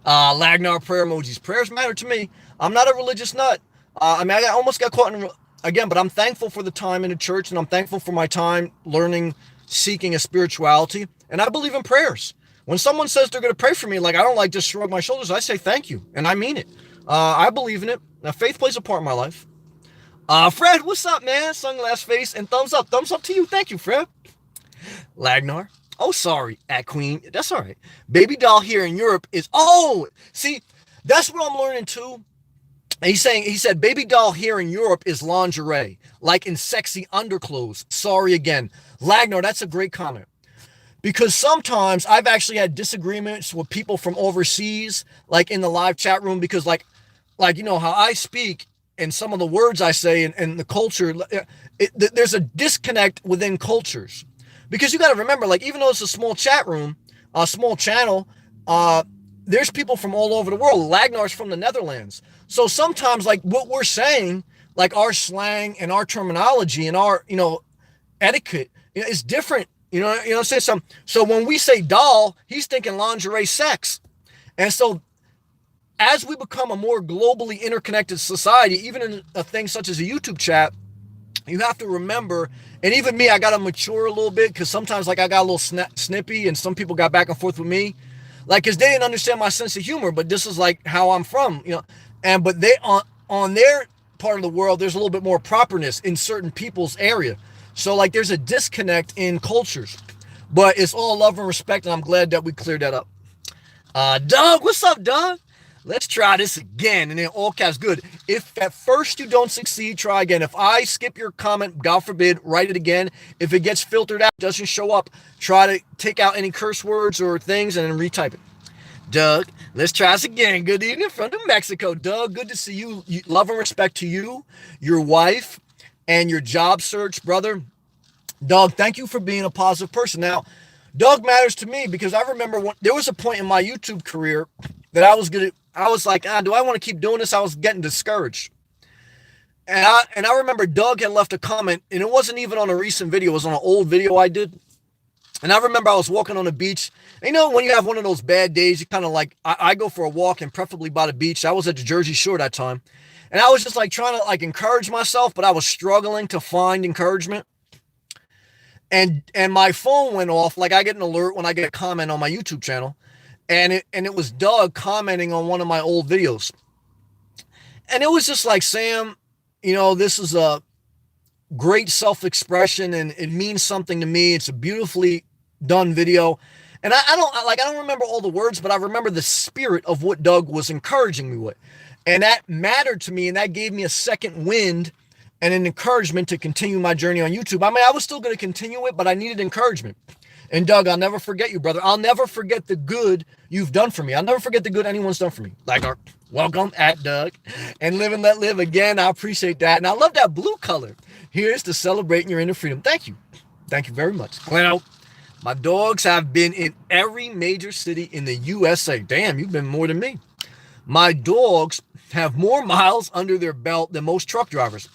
Lagnar prayer emojis. Prayers matter to me. I'm not a religious nut. I almost got caught in again, but I'm thankful for the time in the church, and I'm thankful for my time learning, seeking a spirituality, and I believe in prayers. When someone says they're going to pray for me, like I don't like just shrug my shoulders. I say thank you, and I mean it. I believe in it. Now, faith plays a part in my life. Fred, what's up, man? Sunglass face and thumbs up. Thumbs up to you. Thank you, Fred. Lagnar. Oh, sorry, at Queen. That's all right. Baby doll here in Europe is, see, that's what I'm learning too. And he said, baby doll here in Europe is lingerie, like in sexy underclothes. Sorry again. Lagnar, that's a great comment. Because sometimes I've actually had disagreements with people from overseas, like in the live chat room, because like, you know, how I speak and some of the words I say and the culture, there's a disconnect within cultures. Because you got to remember, like, even though it's a small chat room, a small channel, there's people from all over the world. Lagnar's from the Netherlands. So sometimes, like, what we're saying, like our slang and our terminology and our, you know, etiquette, you know, is different. You know what I'm saying? So when we say doll, he's thinking lingerie sex. And so as we become a more globally interconnected society, even in a thing such as a YouTube chat, you have to remember, and even me, I got to mature a little bit, because sometimes, like, I got a little snippy, and some people got back and forth with me, like, because they didn't understand my sense of humor, but this is, like, how I'm from, you know, but they, on their part of the world, there's a little bit more properness in certain people's area, so, like, there's a disconnect in cultures, but it's all love and respect, and I'm glad that we cleared that up. Doug, what's up, Doug? Let's try this again. And then all caps, good. If at first you don't succeed, try again. If I skip your comment, God forbid, write it again. If it gets filtered out, doesn't show up, try to take out any curse words or things and then retype it. Doug, let's try this again. Good evening from New Mexico. Doug, good to see you. Love and respect to you, your wife, and your job search, brother. Doug, thank you for being a positive person. Now, Doug matters to me because I remember there was a point in my YouTube career that I was I was like, do I want to keep doing this? I was getting discouraged. And I remember Doug had left a comment, and it wasn't even on a recent video. It was on an old video I did. And I remember I was walking on the beach. And you know, when you have one of those bad days, you kind of like, I go for a walk and preferably by the beach. I was at the Jersey Shore that time. And I was just like trying to like encourage myself, but I was struggling to find encouragement. And my phone went off. Like I get an alert when I get a comment on my YouTube channel. And it was Doug commenting on one of my old videos. And it was just like, Sam, you know, this is a great self-expression and it means something to me. It's a beautifully done video. And I don't remember all the words, but I remember the spirit of what Doug was encouraging me with. And that mattered to me, and that gave me a second wind and an encouragement to continue my journey on YouTube. I mean, I was still going to continue it, but I needed encouragement. And Doug, I'll never forget you, brother. I'll never forget the good you've done for me. I'll never forget the good anyone's done for me. Like, welcome at Doug and Live and Let Live. Again, I appreciate that. And I love that blue color. Here's to celebrating your inner freedom. Thank you. Thank you very much. Gleno, my dogs have been in every major city in the USA. Damn, you've been more than me. My dogs have more miles under their belt than most truck drivers.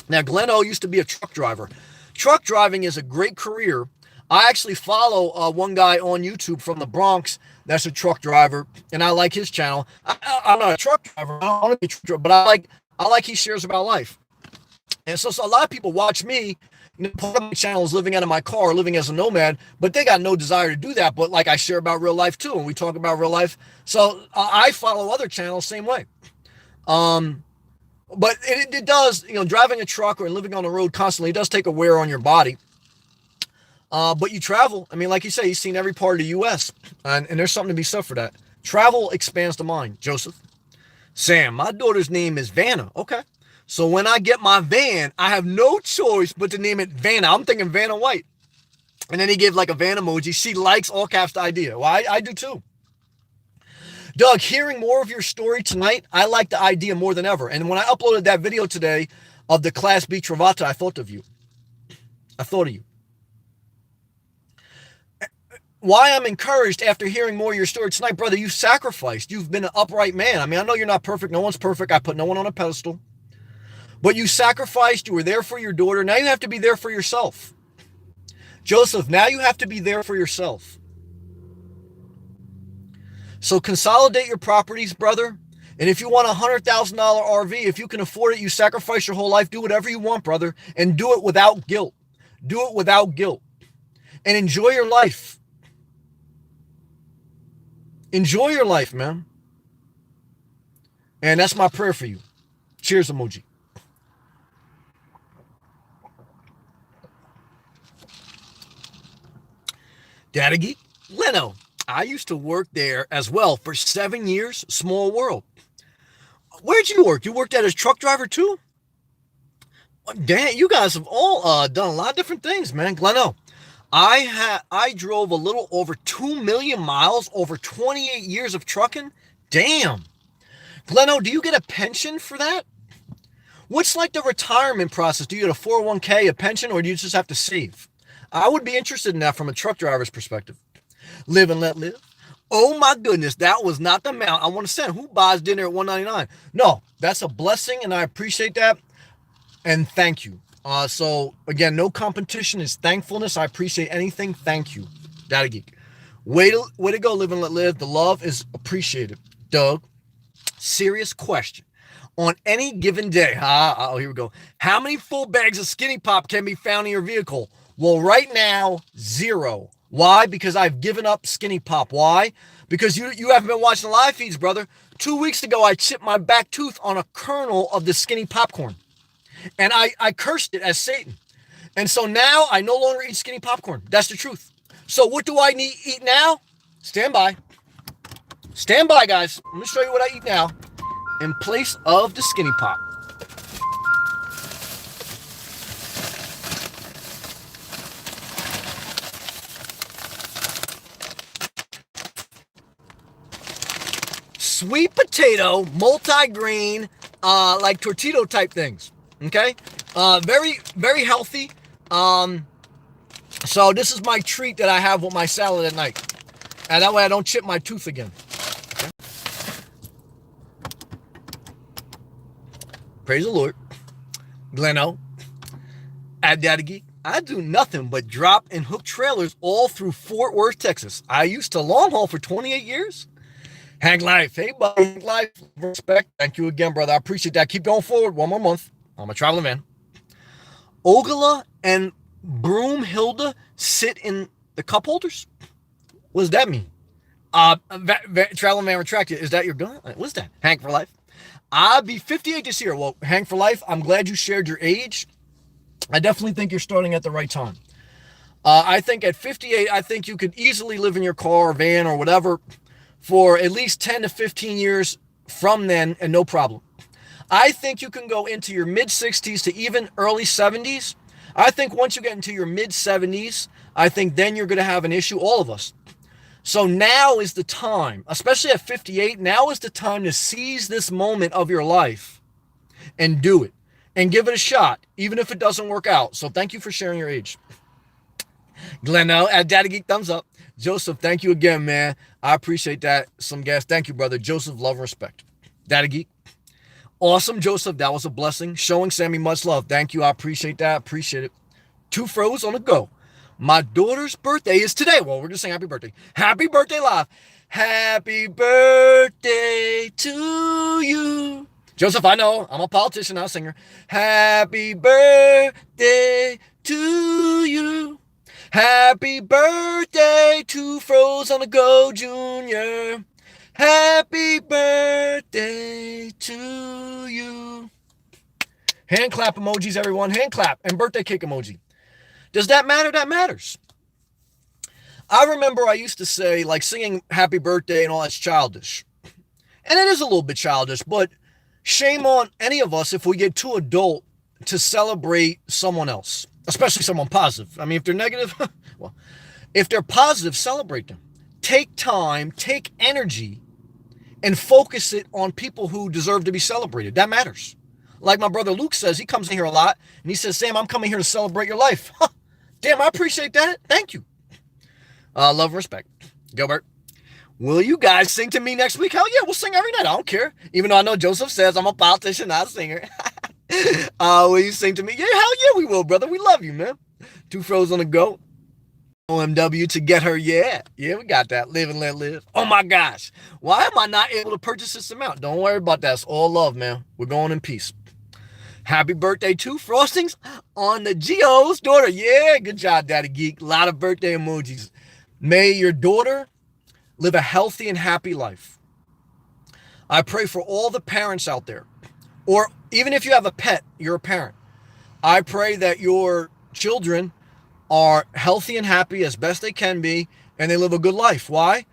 Now, Gleno used to be a truck driver. Truck driving is a great career. I actually follow one guy on YouTube from the Bronx that's a truck driver, and I like his channel. I'm not a truck driver. I don't want to be a truck driver, but I like he shares about life. And so a lot of people watch me. You know, part of my channel is living out of my car, living as a nomad, but they got no desire to do that. But like I share about real life too, and we talk about real life. So I follow other channels same way. But it does, you know, driving a truck or living on the road constantly, it does take a wear on your body. But you travel. I mean, like you say, you've seen every part of the U.S. And there's something to be said for that. Travel expands the mind. Joseph. Sam, my daughter's name is Vanna. Okay. So when I get my van, I have no choice but to name it Vanna. I'm thinking Vanna White. And then he gave like a van emoji. She likes all caps the idea. Well, I do too. Doug, hearing more of your story tonight, I like the idea more than ever. And when I uploaded that video today of the Class B Travata, I thought of you. I thought of you. Why I'm encouraged after hearing more of your story tonight, brother, you've sacrificed. You've been an upright man. I mean, I know you're not perfect. No one's perfect. I put no one on a pedestal. But you sacrificed. You were there for your daughter. Now you have to be there for yourself. Joseph, now you have to be there for yourself. So consolidate your properties, brother. And if you want a $100,000 RV, if you can afford it, you sacrifice your whole life. Do whatever you want, brother. And do it without guilt. Do it without guilt. And enjoy your life. Enjoy your life, man. And that's my prayer for you. Cheers emoji. Daddy Geek, Leno. I used to work there as well for 7 years. Small world. Where'd you work? You worked as a truck driver too? Damn, you guys have all done a lot of different things, man. Gleno. I drove a little over 2 million miles over 28 years of trucking. Damn. Gleno, do you get a pension for that? What's like the retirement process? Do you get a 401k, a pension, or do you just have to save? I would be interested in that from a truck driver's perspective. Live and let live. Oh my goodness, that was not the amount I want to send. Who buys dinner at $1.99? No, that's a blessing, and I appreciate that. And thank you. So again, no competition is thankfulness. I appreciate anything. Thank you, Daddy Geek. Way to go, live and let live. The love is appreciated. Doug, serious question. On any given day, here we go. How many full bags of Skinny Pop can be found in your vehicle? Well, right now, 0. Why? Because I've given up Skinny Pop. Why? Because you haven't been watching the live feeds, brother. 2 weeks ago, I chipped my back tooth on a kernel of the Skinny Popcorn. And I cursed it as Satan. And so now I no longer eat Skinny Popcorn. That's the truth. So what do I eat now? Stand by. Stand by, guys. Let me show you what I eat now in place of the Skinny Pop. Sweet potato, multi-grain, like tortito type things. Okay? Very, very healthy. So this is my treat that I have with my salad at night. And that way I don't chip my tooth again. Okay? Praise the Lord. Gleno, at Daddy Geek. I do nothing but drop and hook trailers all through Fort Worth, Texas. I used to long haul for 28 years. Hank Life. Hey, buddy. Hank Life. Respect. Thank you again, brother. I appreciate that. Keep going forward. One more month. I'm a traveling man. Ogala and Broomhilda sit in the cup holders? What does that mean? Traveling man retracted. Is that your gun? What's that? Hank for life. I'll be 58 this year. Well, Hank for life, I'm glad you shared your age. I definitely think you're starting at the right time. I think at 58, I think you could easily live in your car or van or whatever for at least 10 to 15 years from then and no problem. I think you can go into your mid 60s to even early 70s. I think once you get into your mid 70s, I think then you're going to have an issue, all of us. So now is the time, especially at 58, now is the time to seize this moment of your life and do it and give it a shot, even if it doesn't work out. So thank you for sharing your age. Gleno, at Daddy Geek, thumbs up. Joseph, thank you again, man. I appreciate that. Some gas. Thank you, brother. Joseph, love and respect. Daddy Geek. Awesome, Joseph. That was a blessing. Showing Sammy much love. Thank you. I appreciate that. Appreciate it. 2 froze on the go. My daughter's birthday is today. Well, we're just saying happy birthday. Happy birthday live. Happy birthday to you. Joseph, I know. I'm a politician, not a singer. Happy birthday to you. Happy birthday to Froze on the Go Jr. Happy birthday to you. Hand clap emojis, everyone. Hand clap and birthday cake emoji. Does that matter? That matters. I remember I used to say, like, singing happy birthday and all that's childish. And it is a little bit childish, but shame on any of us if we get too adult to celebrate someone else, especially someone positive. I mean, if they're negative, well, if they're positive, celebrate them. Take time, take energy, and focus it on people who deserve to be celebrated. That matters. Like my brother Luke says, he comes in here a lot, and he says, Sam, I'm coming here to celebrate your life. Damn, I appreciate that. Thank you. Love and respect. Gilbert. Will you guys sing to me next week? Hell yeah, we'll sing every night. I don't care. Even though I know Joseph says I'm a politician, not a singer. Will you sing to me? Yeah, hell yeah, we will, brother. We love you, man. 2 froze on the go. OMW to get her, yeah. Yeah, we got that. Live and let live. Oh my gosh. Why am I not able to purchase this amount? Don't worry about that. It's all love, man. We're going in peace. Happy birthday to Frostings on the Geo's daughter. Yeah, good job, Daddy Geek. A lot of birthday emojis. May your daughter live a healthy and happy life. I pray for all the parents out there, or even if you have a pet, you're a parent. I pray that your children are healthy and happy as best they can be, and they live a good life. Why?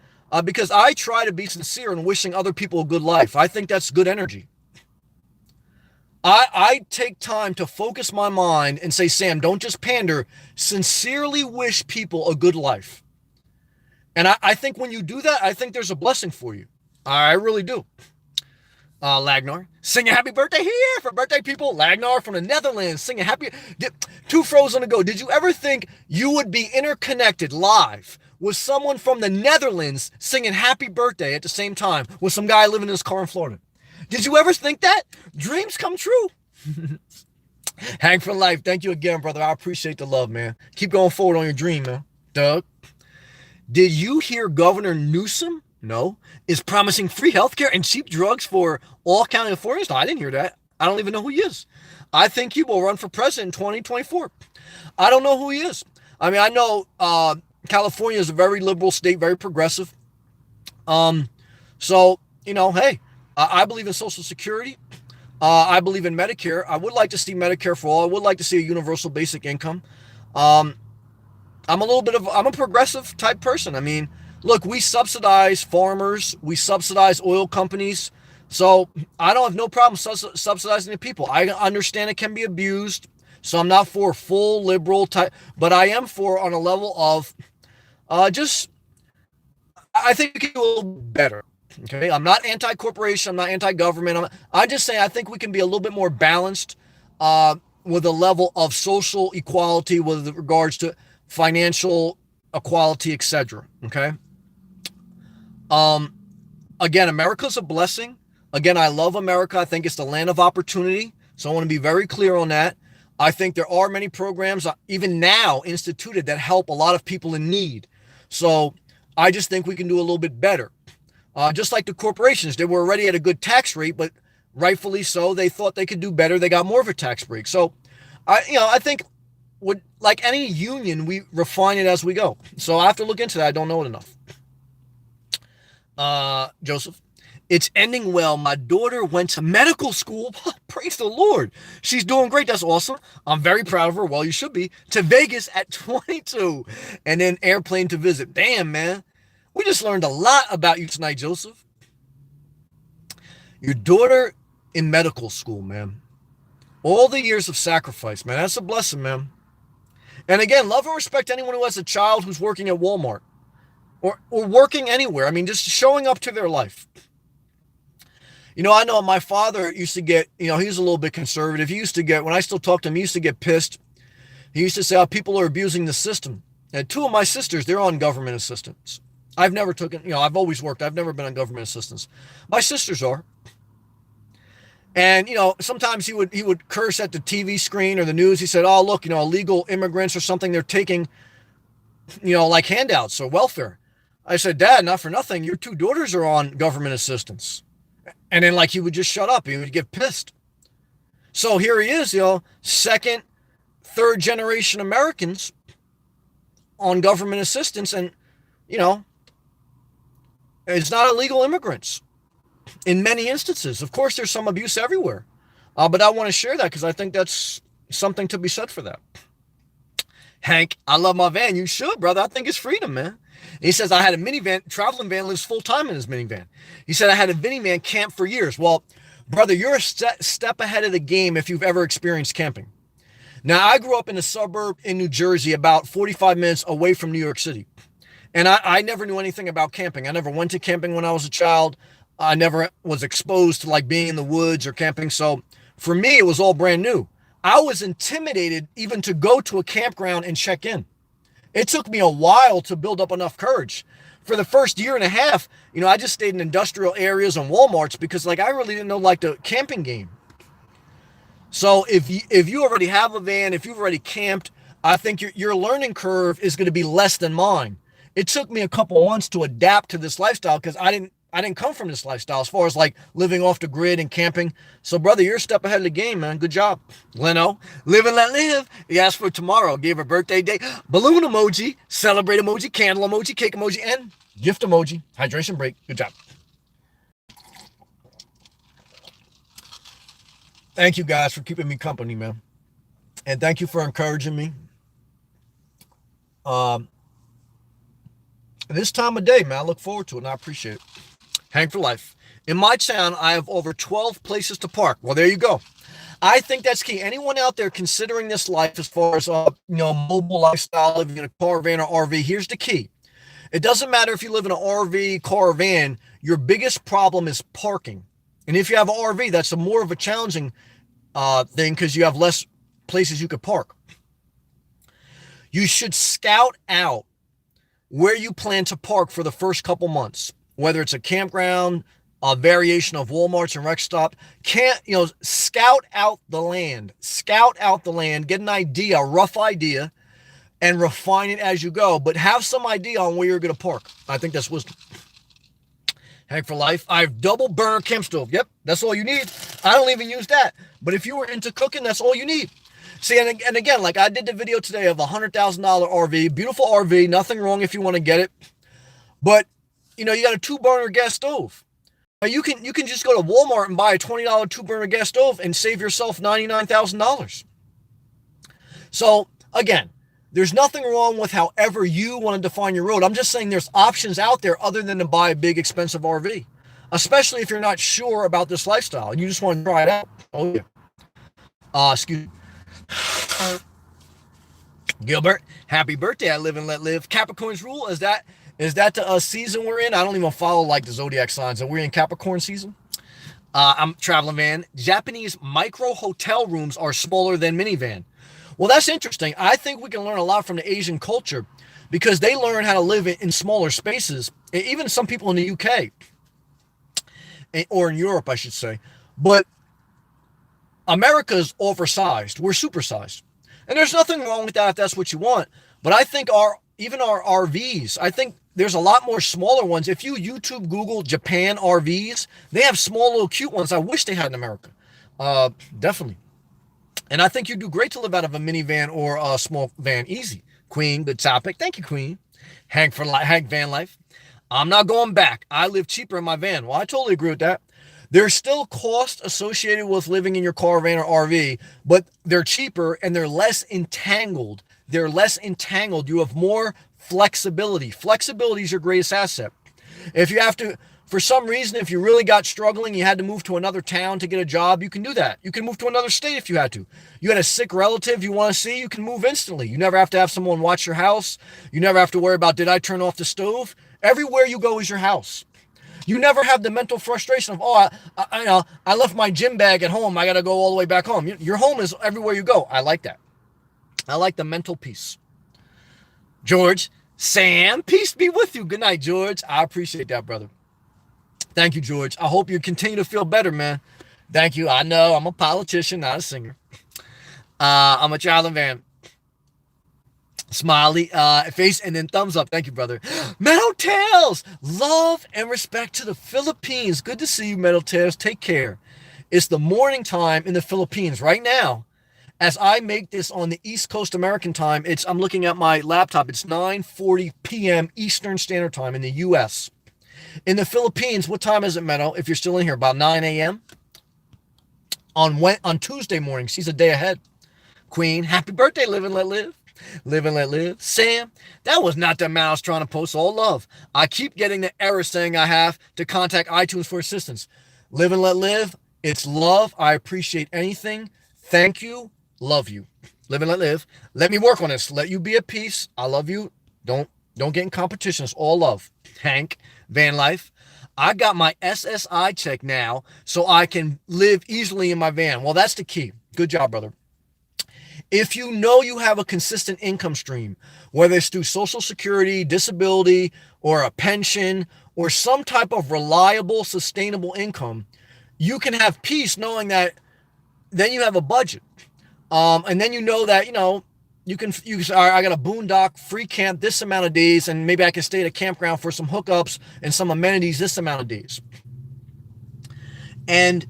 Because I try to be sincere in wishing other people a good life. I think that's good energy. I take time to focus my mind and say, Sam, don't just pander. Sincerely wish people a good life. And I think when you do that, I think there's a blessing for you. I really do. Lagnar, sing a happy birthday here for birthday people. Lagnar from the Netherlands, sing a happy... 2 froze on the go. Did you ever think you would be interconnected live with someone from the Netherlands singing happy birthday at the same time with some guy living in his car in Florida? Did you ever think that? Dreams come true. Hank for life. Thank you again, brother. I appreciate the love, man. Keep going forward on your dream, man. Doug. Did you hear Governor Newsom? No. Is promising free healthcare and cheap drugs for all Californians? No, I didn't hear that. I don't even know who he is. I think he will run for president in 2024. I don't know who he is. I mean, I know California is a very liberal state, very progressive. So, you know, hey, I believe in Social Security. I believe in Medicare. I would like to see Medicare for all. I would like to see a universal basic income. I'm a progressive type person. I mean, look, we subsidize farmers. We subsidize oil companies. So I don't have no problem subsidizing the people. I understand it can be abused. So I'm not for full liberal type, but I am for on a level of I think we can do a little better. Okay. I'm not anti-corporation. I'm not anti-government. I just say I think we can be a little bit more balanced with a level of social equality with regards to financial equality, etc. Okay. Again, America's a blessing. Again, I love America. I think it's the land of opportunity. So I want to be very clear on that. I think there are many programs, even now, instituted that help a lot of people in need. So I just think we can do a little bit better. Just like the corporations, they were already at a good tax rate, but rightfully so, they thought they could do better. They got more of a tax break. So, I think like any union, we refine it as we go. So I have to look into that. I don't know it enough. Joseph, it's ending well. My daughter went to medical school. Praise the Lord. She's doing great. That's awesome. I'm very proud of her. Well, you should be. To Vegas at 22 and then airplane to visit. Damn, man. We just learned a lot about you tonight, Joseph. Your daughter in medical school, man. All the years of sacrifice, man. That's a blessing, man. And again, love and respect anyone who has a child who's working at Walmart or working anywhere. I mean, just showing up to their life. I know my father used to get, he was a little bit conservative. He used to get, when I still talk to him, he used to get pissed. He used to say, people are abusing the system. And two of my sisters, they're on government assistance. I've never taken, I've always worked. I've never been on government assistance. My sisters are. And, sometimes he would curse at the TV screen or the news. He said, oh, look, illegal immigrants or something, they're taking, like handouts or welfare. I said, Dad, not for nothing. Your two daughters are on government assistance. And then he would just shut up. He would get pissed. So here he is, second, third generation Americans on government assistance. And, it's not illegal immigrants in many instances. Of course, there's some abuse everywhere. But I want to share that because I think that's something to be said for that. Hank, I love my van. You should, brother. I think it's freedom, man. He says, I had a minivan, traveling van, lives full time in his minivan. He said, I had a minivan camp for years. Well, brother, you're a step ahead of the game if you've ever experienced camping. Now, I grew up in a suburb in New Jersey, about 45 minutes away from New York City. And I never knew anything about camping. I never went to camping when I was a child. I never was exposed to being in the woods or camping. So for me, it was all brand new. I was intimidated even to go to a campground and check in. It took me a while to build up enough courage. For the first year and a half, I just stayed in industrial areas and Walmarts because I really didn't know the camping game. So if you already have a van, if you've already camped, I think your learning curve is going to be less than mine. It took me a couple months to adapt to this lifestyle because I didn't come from this lifestyle as far as living off the grid and camping. So brother, you're a step ahead of the game, man. Good job. Leno, live and let live. He asked for tomorrow, gave her birthday date, balloon emoji, celebrate emoji, candle emoji, cake emoji, and gift emoji. Hydration break. Good job. Thank you guys for keeping me company, man. And thank you for encouraging me. This time of day, man, I look forward to it and I appreciate it. Hang for life. In my town, I have over 12 places to park. Well, there you go. I think that's key. Anyone out there considering this life as far as, mobile lifestyle, living in a car, van, or RV, here's the key. It doesn't matter if you live in an RV, car, or van. Your biggest problem is parking. And if you have an RV, that's more of a challenging thing because you have less places you could park. You should scout out where you plan to park for the first couple months, whether it's a campground, a variation of Walmarts and rec stop. Scout out the land, get an idea, a rough idea, and refine it as you go, but have some idea on where you're going to park. I think that's wisdom. Hank for life. I have double burner camp stove. Yep, that's all you need. I don't even use that. But if you were into cooking, that's all you need. See, and again, I did the video today of a $100,000 RV, beautiful RV, nothing wrong if you want to get it. But, you got a 2-burner gas stove. Now, you can just go to Walmart and buy a $20 2-burner gas stove and save yourself $99,000. So, again, there's nothing wrong with however you want to define your road. I'm just saying there's options out there other than to buy a big, expensive RV, especially if you're not sure about this lifestyle and you just want to try it out. Oh, yeah. Excuse me. Gilbert, happy birthday. I live and let live. Capricorn's rule, is that the season we're in? I don't even follow the zodiac signs. Are we in Capricorn season? I'm traveling van. Japanese micro hotel rooms are smaller than minivan. Well, that's interesting. I think we can learn a lot from the Asian culture because they learn how to live in smaller spaces. Even some people in the UK or in Europe, I should say. But America's oversized. We're supersized. And there's nothing wrong with that if that's what you want. But I think even our RVs, I think there's a lot more smaller ones. If you YouTube, Google Japan RVs, they have small little cute ones I wish they had in America. Definitely. And I think you do great to live out of a minivan or a small van. Easy. Queen, good topic. Thank you, Queen. Hank Van Life. I'm not going back. I live cheaper in my van. Well, I totally agree with that. There's still cost associated with living in your car, van, or RV, but they're cheaper and they're less entangled. They're less entangled. You have more flexibility. Flexibility is your greatest asset. If you have to, for some reason, if you really got struggling, you had to move to another town to get a job, you can do that. You can move to another state if you had to. You had a sick relative you want to see, you can move instantly. You never have to have someone watch your house. You never have to worry about, did I turn off the stove? Everywhere you go is your house. You never have the mental frustration of, oh, I left my gym bag at home. I got to go all the way back home. Your home is everywhere you go. I like that. I like the mental peace. George, Sam, peace be with you. Good night, George. I appreciate that, brother. Thank you, George. I hope you continue to feel better, man. Thank you. I know I'm a politician, not a singer. I'm a child of man. Smiley face and then thumbs up. Thank you, brother. Meadow Tails, love and respect to the Philippines. Good to see you, Meadow Tails. Take care. It's the morning time in the Philippines right now. As I make this on the East Coast American time, I'm looking at my laptop. It's 9:40 p.m. Eastern Standard Time in the U.S. In the Philippines, what time is it, Meadow? If you're still in here, about 9 a.m. On Tuesday morning. She's a day ahead. Queen, happy birthday, live and let live. Live and let live. Sam, that was not the mouse trying to post all love. I keep getting the error saying I have to contact iTunes for assistance. Live and let live. It's love. I appreciate anything. Thank you. Love you. Live and let live. Let me work on this. Let you be at peace. I love you. Don't get in competition. It's all love. Hank, Van Life. I got my SSI check now so I can live easily in my van. Well, that's the key. Good job, brother. If you know you have a consistent income stream, whether it's through Social Security, disability, or a pension, or some type of reliable, sustainable income, you can have peace knowing that then you have a budget. And then you know that, you can, I got a boondock free camp this amount of days, and maybe I can stay at a campground for some hookups and some amenities this amount of days. And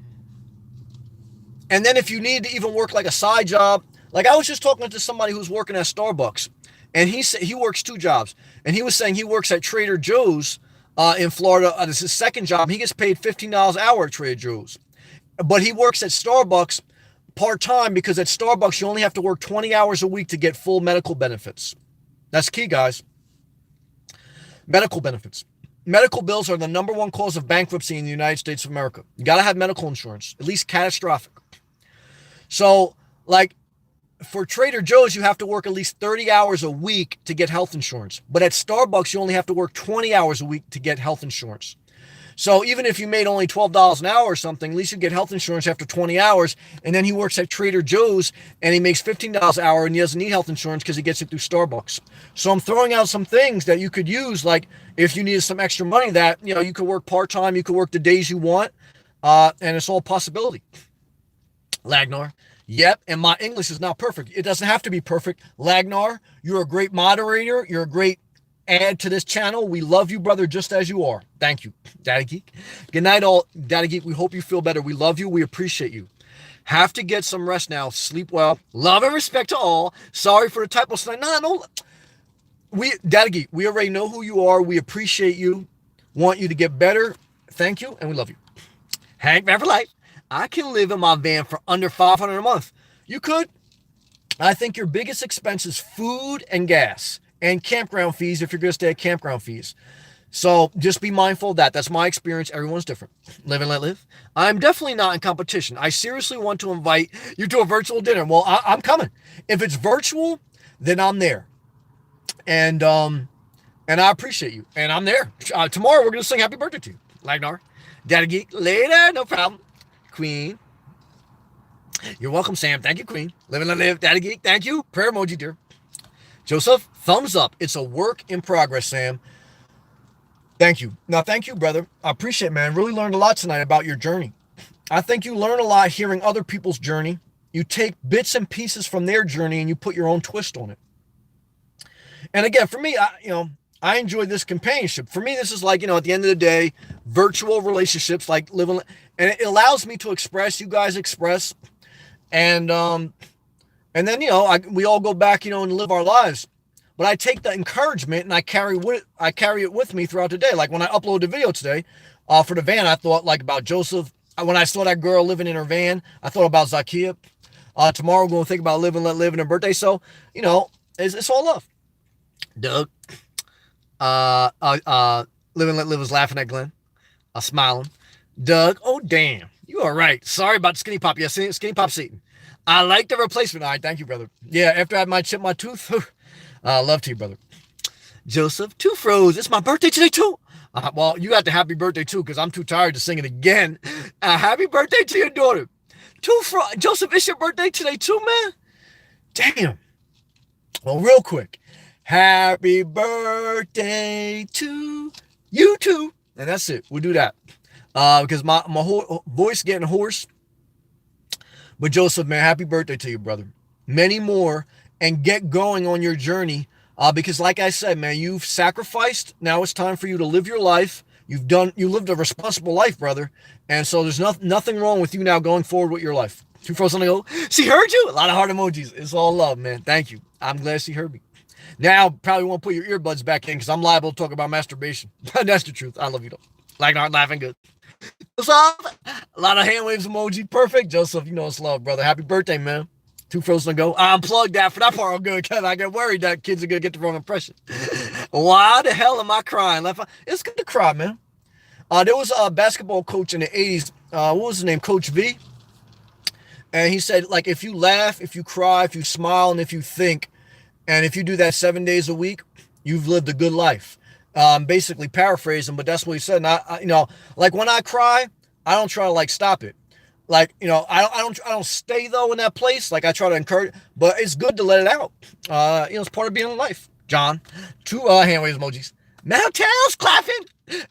then if you need to even work like a side job, like I was just talking to somebody who's working at Starbucks, and he said he works 2 jobs, and he was saying he works at Trader Joe's in Florida. This is his second job. He gets paid $15 an hour at Trader Joe's, but he works at Starbucks part-time because at Starbucks you only have to work 20 hours a week to get full medical benefits. That's key, guys. Medical benefits. Medical bills are the number 1 cause of bankruptcy in the United States of America. You got to have medical insurance, at least catastrophic. So, like, for Trader Joe's, you have to work at least 30 hours a week to get health insurance. But at Starbucks, you only have to work 20 hours a week to get health insurance. So even if you made only $12 an hour or something, at least you get health insurance after 20 hours. And then he works at Trader Joe's and he makes $15 an hour and he doesn't need health insurance because he gets it through Starbucks. So I'm throwing out some things that you could use, like if you needed some extra money that, you could work part-time, you could work the days you want, and it's all a possibility. Lagnar. Yep, and my English is not perfect. It doesn't have to be perfect. Lagnar, you're a great moderator. You're a great add to this channel. We love you, brother, just as you are. Thank you, Daddy Geek. Good night, all. Daddy Geek, we hope you feel better. We love you. We appreciate you. Have to get some rest now. Sleep well. Love and respect to all. Sorry for the typos tonight. No. Daddy Geek, we already know who you are. We appreciate you. Want you to get better. Thank you, and we love you. Hank, man for life. I can live in my van for under $500 a month. You could. I think your biggest expense is food and gas and campground fees if you're going to stay at campground fees. So just be mindful of that. That's my experience. Everyone's different. Live and let live. I'm definitely not in competition. I seriously want to invite you to a virtual dinner. Well, I'm coming. If it's virtual, then I'm there. And I appreciate you. And I'm there. Tomorrow we're going to sing happy birthday to you. Lagnar. Daddy Geek. Later. No problem. Queen. You're welcome, Sam. Thank you, Queen. Live and let live. Daddy Geek. Thank you. Prayer emoji, dear. Joseph, thumbs up. It's a work in progress, Sam. Thank you. Now, thank you, brother. I appreciate it, man. Really learned a lot tonight about your journey. I think you learn a lot hearing other people's journey. You take bits and pieces from their journey and you put your own twist on it. And again, for me, I enjoy this companionship. For me, this is like, at the end of the day, virtual relationships, like living, and it allows me to express, you guys express, and and then we all go back, and live our lives. But I take the encouragement and I carry it with me throughout the day. Like when I upload the video today, for the van, I thought like about Joseph. When I saw that girl living in her van, I thought about Zakia. Tomorrow we're going to think about live and let live in her birthday. So, it's all love. Doug, live and let live was laughing at Glenn, smiling. Doug, oh damn, you are right. Sorry about the skinny pop. Yeah, skinny pop Satan. I like the replacement. All right, thank you, brother. Yeah, after I had my chip my tooth, love to you, brother. Joseph, two froze. It's my birthday today too. Well, you got the happy birthday too, because I'm too tired to sing it again. Happy birthday to your daughter. Joseph, it's your birthday today too, man. Damn. Well, real quick. Happy birthday to you too. And that's it. We'll do that. Because my voice getting hoarse. But Joseph, man, happy birthday to you, brother. Many more, and get going on your journey. Because like I said, man, you've sacrificed. Now it's time for you to live your life. You lived a responsible life, brother. And so there's nothing wrong with you now going forward with your life. Two frozen to go. She heard you. A lot of heart emojis. It's all love, man. Thank you. I'm glad she heard me. Now probably won't put your earbuds back in because I'm liable to talk about masturbation. That's the truth. I love you though. Like not laughing good. What's up? A lot of hand waves emoji. Perfect. Joseph, it's love, brother. Happy birthday, man. Two frozen to go. I unplugged that for that part. I'm good, Kevin. I get worried that kids are going to get the wrong impression. Why the hell am I crying? It's good to cry, man. There was a basketball coach in the 80s. What was his name? Coach V. And he said, like, if you laugh, if you cry, if you smile, and if you think, and if you do that 7 days a week, you've lived a good life. Basically paraphrasing, but that's what he said. And I like when I cry, I don't try to like stop it. Like, I don't stay though in that place. Like I try to encourage, but it's good to let it out. It's part of being in life. John, two hand waves emojis. Metal Tails clapping.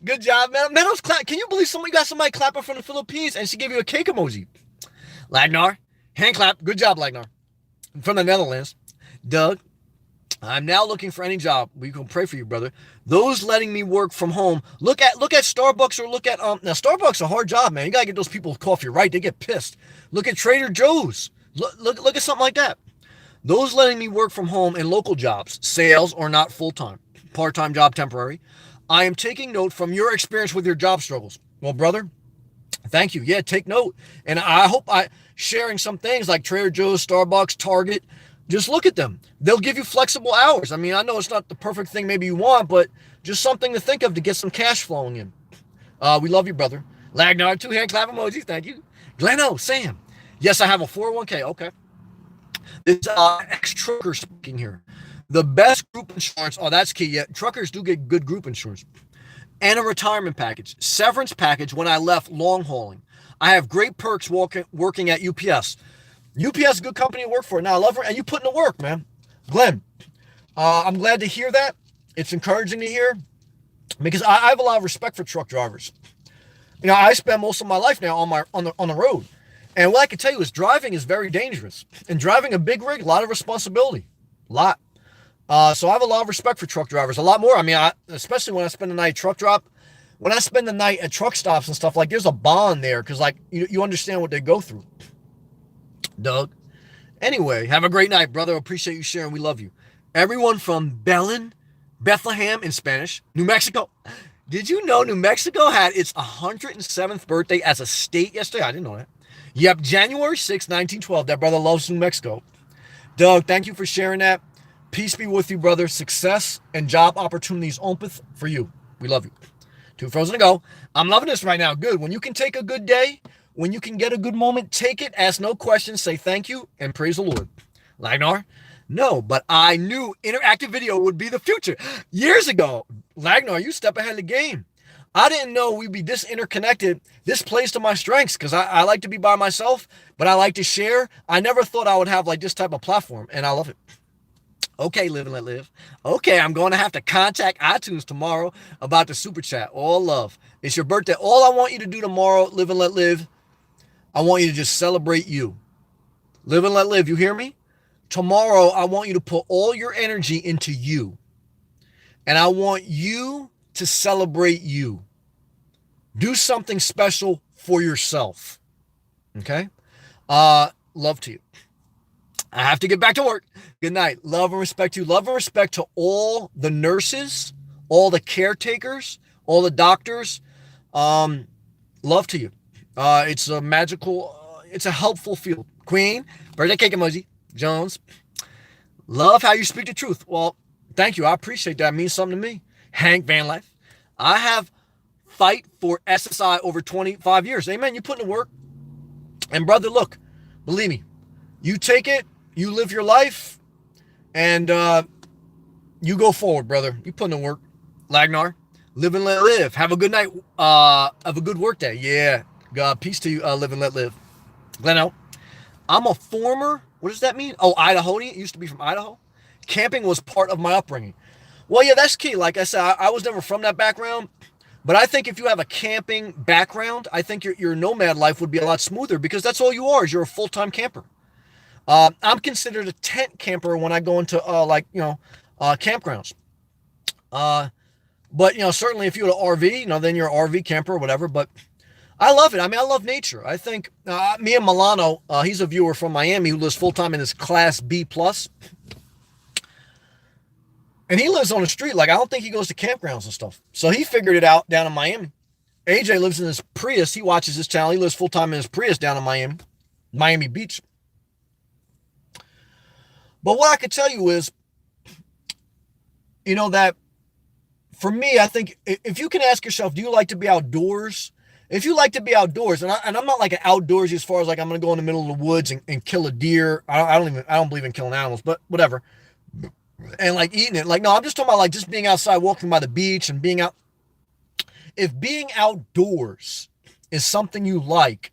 Good job, man. Metal's clap. Can you believe got somebody clapping from the Philippines and she gave you a cake emoji? Lagnar, hand clap. Good job, Lagnar. From the Netherlands. Doug, I'm now looking for any job. We can pray for you, brother. Those letting me work from home. Look at Starbucks or look at now Starbucks a hard job, man. You gotta get those people coffee right. They get pissed. Look at Trader Joe's. Look at something like that. Those letting me work from home in local jobs, sales or not full-time, part-time job, temporary. I am taking note from your experience with your job struggles. Well, brother, thank you. Yeah, take note. And I hope sharing some things like Trader Joe's, Starbucks, Target. Just look at them. They'll give you flexible hours. I mean, I know it's not the perfect thing maybe you want, but just something to think of to get some cash flowing in. We love you, brother. Lagnar, two hand clap emojis. Thank you. Gleno, Sam. Yes, I have a 401k. Okay. This ex-trucker speaking here. The best group insurance. Oh, that's key. Yeah, truckers do get good group insurance. And a retirement package. Severance package when I left long hauling. I have great perks working at UPS. UPS is a good company to work for. Now, I love her. And you put in the work, man. Glenn, I'm glad to hear that. It's encouraging to hear because I have a lot of respect for truck drivers. I spend most of my life now on the road. And what I can tell you is driving is very dangerous. And driving a big rig, a lot of responsibility. A lot. So I have a lot of respect for truck drivers. A lot more. I mean, especially when I spend the night truck drop. When I spend the night at truck stops and stuff, like there's a bond there because like you understand what they go through. Doug. Anyway, have a great night, brother. Appreciate you sharing. We love you. Everyone from Bethlehem in Spanish, New Mexico. Did you know New Mexico had its 107th birthday as a state yesterday? I didn't know that. Yep, January 6, 1912. That brother loves New Mexico. Doug, thank you for sharing that. Peace be with you, brother. Success and job opportunities open for you. We love you. Two frozen to go. I'm loving this right now. Good. When you can take a good day, when you can get a good moment, take it, ask no questions, say thank you, and praise the Lord. Lagnar, no, but I knew interactive video would be the future. Years ago, Lagnar, you step ahead of the game. I didn't know we'd be this interconnected. This plays to my strengths because I like to be by myself, but I like to share. I never thought I would have like this type of platform, and I love it. Okay, live and let live. Okay, I'm going to have to contact iTunes tomorrow about the super chat. All love. It's your birthday. All I want you to do tomorrow, live and let live. I want you to just celebrate you. Live and let live. You hear me? Tomorrow, I want you to put all your energy into you. And I want you to celebrate you. Do something special for yourself. Okay? Love to you. I have to get back to work. Good night. Love and respect to you. Love and respect to all the nurses, all the caretakers, all the doctors. Love to you. It's a magical, it's a helpful field. Queen, birthday cake emoji. Jones, love how you speak the truth. Well, thank you. I appreciate that. It means something to me. Hank Van Life. I have fight for SSI over 25 years. Amen. You put in the work. And brother, look, believe me, you take it, you live your life, and you go forward, brother. You put in the work. Lagnar, live and let live. Have a good night. Have a good work day. Yeah. God, peace to you. Live and let live. Gleno, I'm a former, what does that mean? Oh, Idahoan. Used to be from Idaho. Camping was part of my upbringing. Well, yeah, that's key. Like I said, I was never from that background. But I think if you have a camping background, I think your nomad life would be a lot smoother because that's all you are, is you're a full-time camper. I'm considered a tent camper when I go into campgrounds. But certainly if you have an RV, then you're an RV camper or whatever. But I love it. I mean, I love nature. I think me and Milano, he's a viewer from Miami who lives full-time in his Class B plus. And he lives on the street. Like, I don't think he goes to campgrounds and stuff. So he figured it out down in Miami. AJ lives in his Prius. He watches his channel. He lives full-time in his Prius down in Miami Beach. But what I could tell you is, that for me, I think if you can ask yourself, do you like to be outdoors? If you like to be outdoors, and I'm not like an outdoorsy as far as like I'm going to go in the middle of the woods and kill a deer. I don't believe in killing animals, but whatever. And like eating it. Like, no, I'm just talking about like just being outside, walking by the beach and being out. If being outdoors is something you like,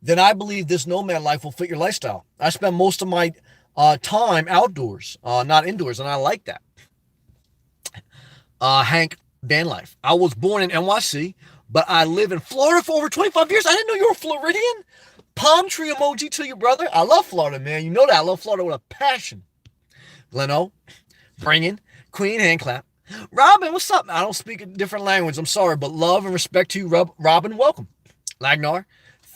then I believe this nomad life will fit your lifestyle. I spend most of my time outdoors, not indoors, and I like that. Hank Van Life. I was born in NYC, but I live in Florida for over 25 years. I didn't know you were Floridian. Palm tree emoji to you, brother. I love Florida, man. You know that. I love Florida with a passion. Gleno, bringing Queen hand clap. Robin, what's up? I don't speak a different language. I'm sorry, but love and respect to you, Robin. Welcome. Lagnar,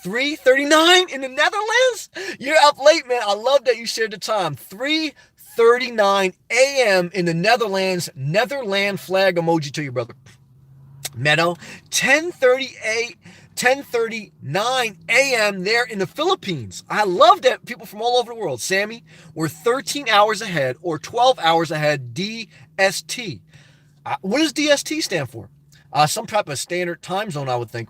3:39 in the Netherlands. You're up late, man. I love that you shared the time. 3:39 a.m. in the Netherlands. Netherland flag emoji to you, brother. Meadow, 10:39 a.m. there in the Philippines. I love that people from all over the world. Sammy, we're 13 hours ahead or 12 hours ahead, DST. What does DST stand for? Some type of standard time zone, I would think.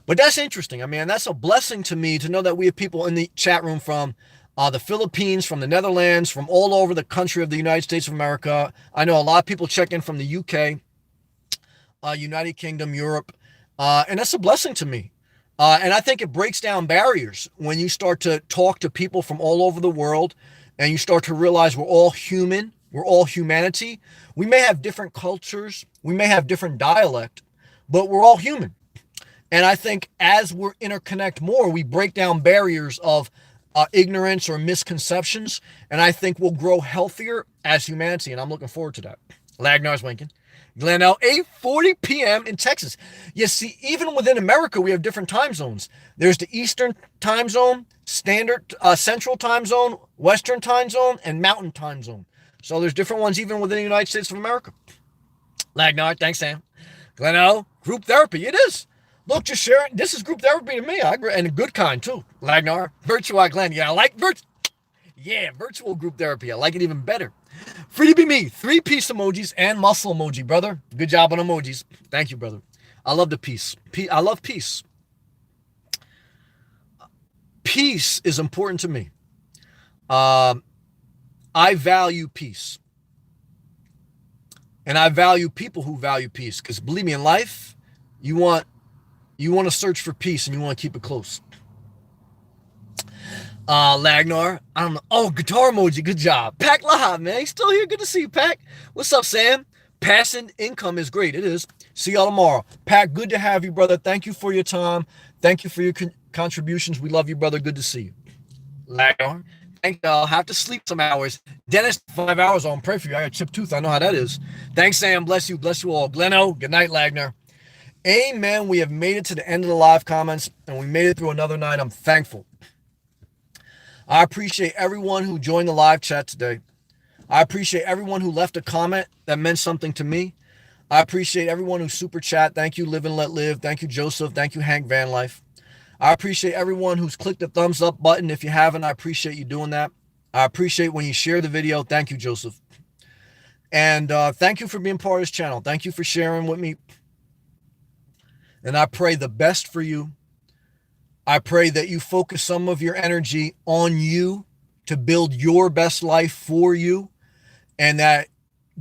But that's interesting. I mean, that's a blessing to me to know that we have people in the chat room from the Philippines, from the Netherlands, from all over the country of the United States of America. I know a lot of people check in from the UK, United Kingdom, Europe. And that's a blessing to me. And I think it breaks down barriers when you start to talk to people from all over the world and you start to realize we're all human. We're all humanity. We may have different cultures. We may have different dialect, but we're all human. And I think as we interconnect more, we break down barriers of ignorance or misconceptions. And I think we'll grow healthier as humanity. And I'm looking forward to that. Lagnar's winking. Gleno, 8:40 p.m. in Texas. You see, even within America, we have different time zones. There's the Eastern time zone, Standard, Central time zone, Western time zone, and Mountain time zone. So there's different ones even within the United States of America. Lagnar, thanks, Sam. Gleno, group therapy. It is. Look, just sharing. This is group therapy to me. I agree, and a good kind too. Lagnar, virtual Glenn. Yeah, I like virtual group therapy. I like it even better. Free to be me. 3-piece emojis and muscle emoji, brother. Good job on emojis. Thank you, brother. I love the peace. I love peace. Peace is important to me. I value peace. And I value people who value peace. Because believe me, in life, you want to search for peace and you want to keep it close. Lagnar, I don't know. Oh, guitar emoji, good job. Pac Laha, man, he's still here. Good to see you, Pac. What's up, Sam? Passive income is great. It is. See y'all tomorrow. Pac, good to have you, brother. Thank you for your time. Thank you for your contributions. We love you, brother. Good to see you. Lagnar. Thank you. I'll have to sleep some hours. Dennis, 5 hours on pray for you. I got a chipped tooth. I know how that is. Thanks, Sam. Bless you. Bless you all. Gleno, good night, Lagnar. Amen. We have made it to the end of the live comments, and we made it through another night. I'm thankful. I appreciate everyone who joined the live chat today. I appreciate everyone who left a comment that meant something to me. I appreciate everyone who super chat. Thank you, Live and Let Live. Thank you, Joseph. Thank you, Hank Van Life. I appreciate everyone who's clicked the thumbs up button. If you haven't, I appreciate you doing that. I appreciate when you share the video. Thank you, Joseph. And thank you for being part of this channel. Thank you for sharing with me. And I pray the best for you. I pray that you focus some of your energy on you to build your best life for you, and that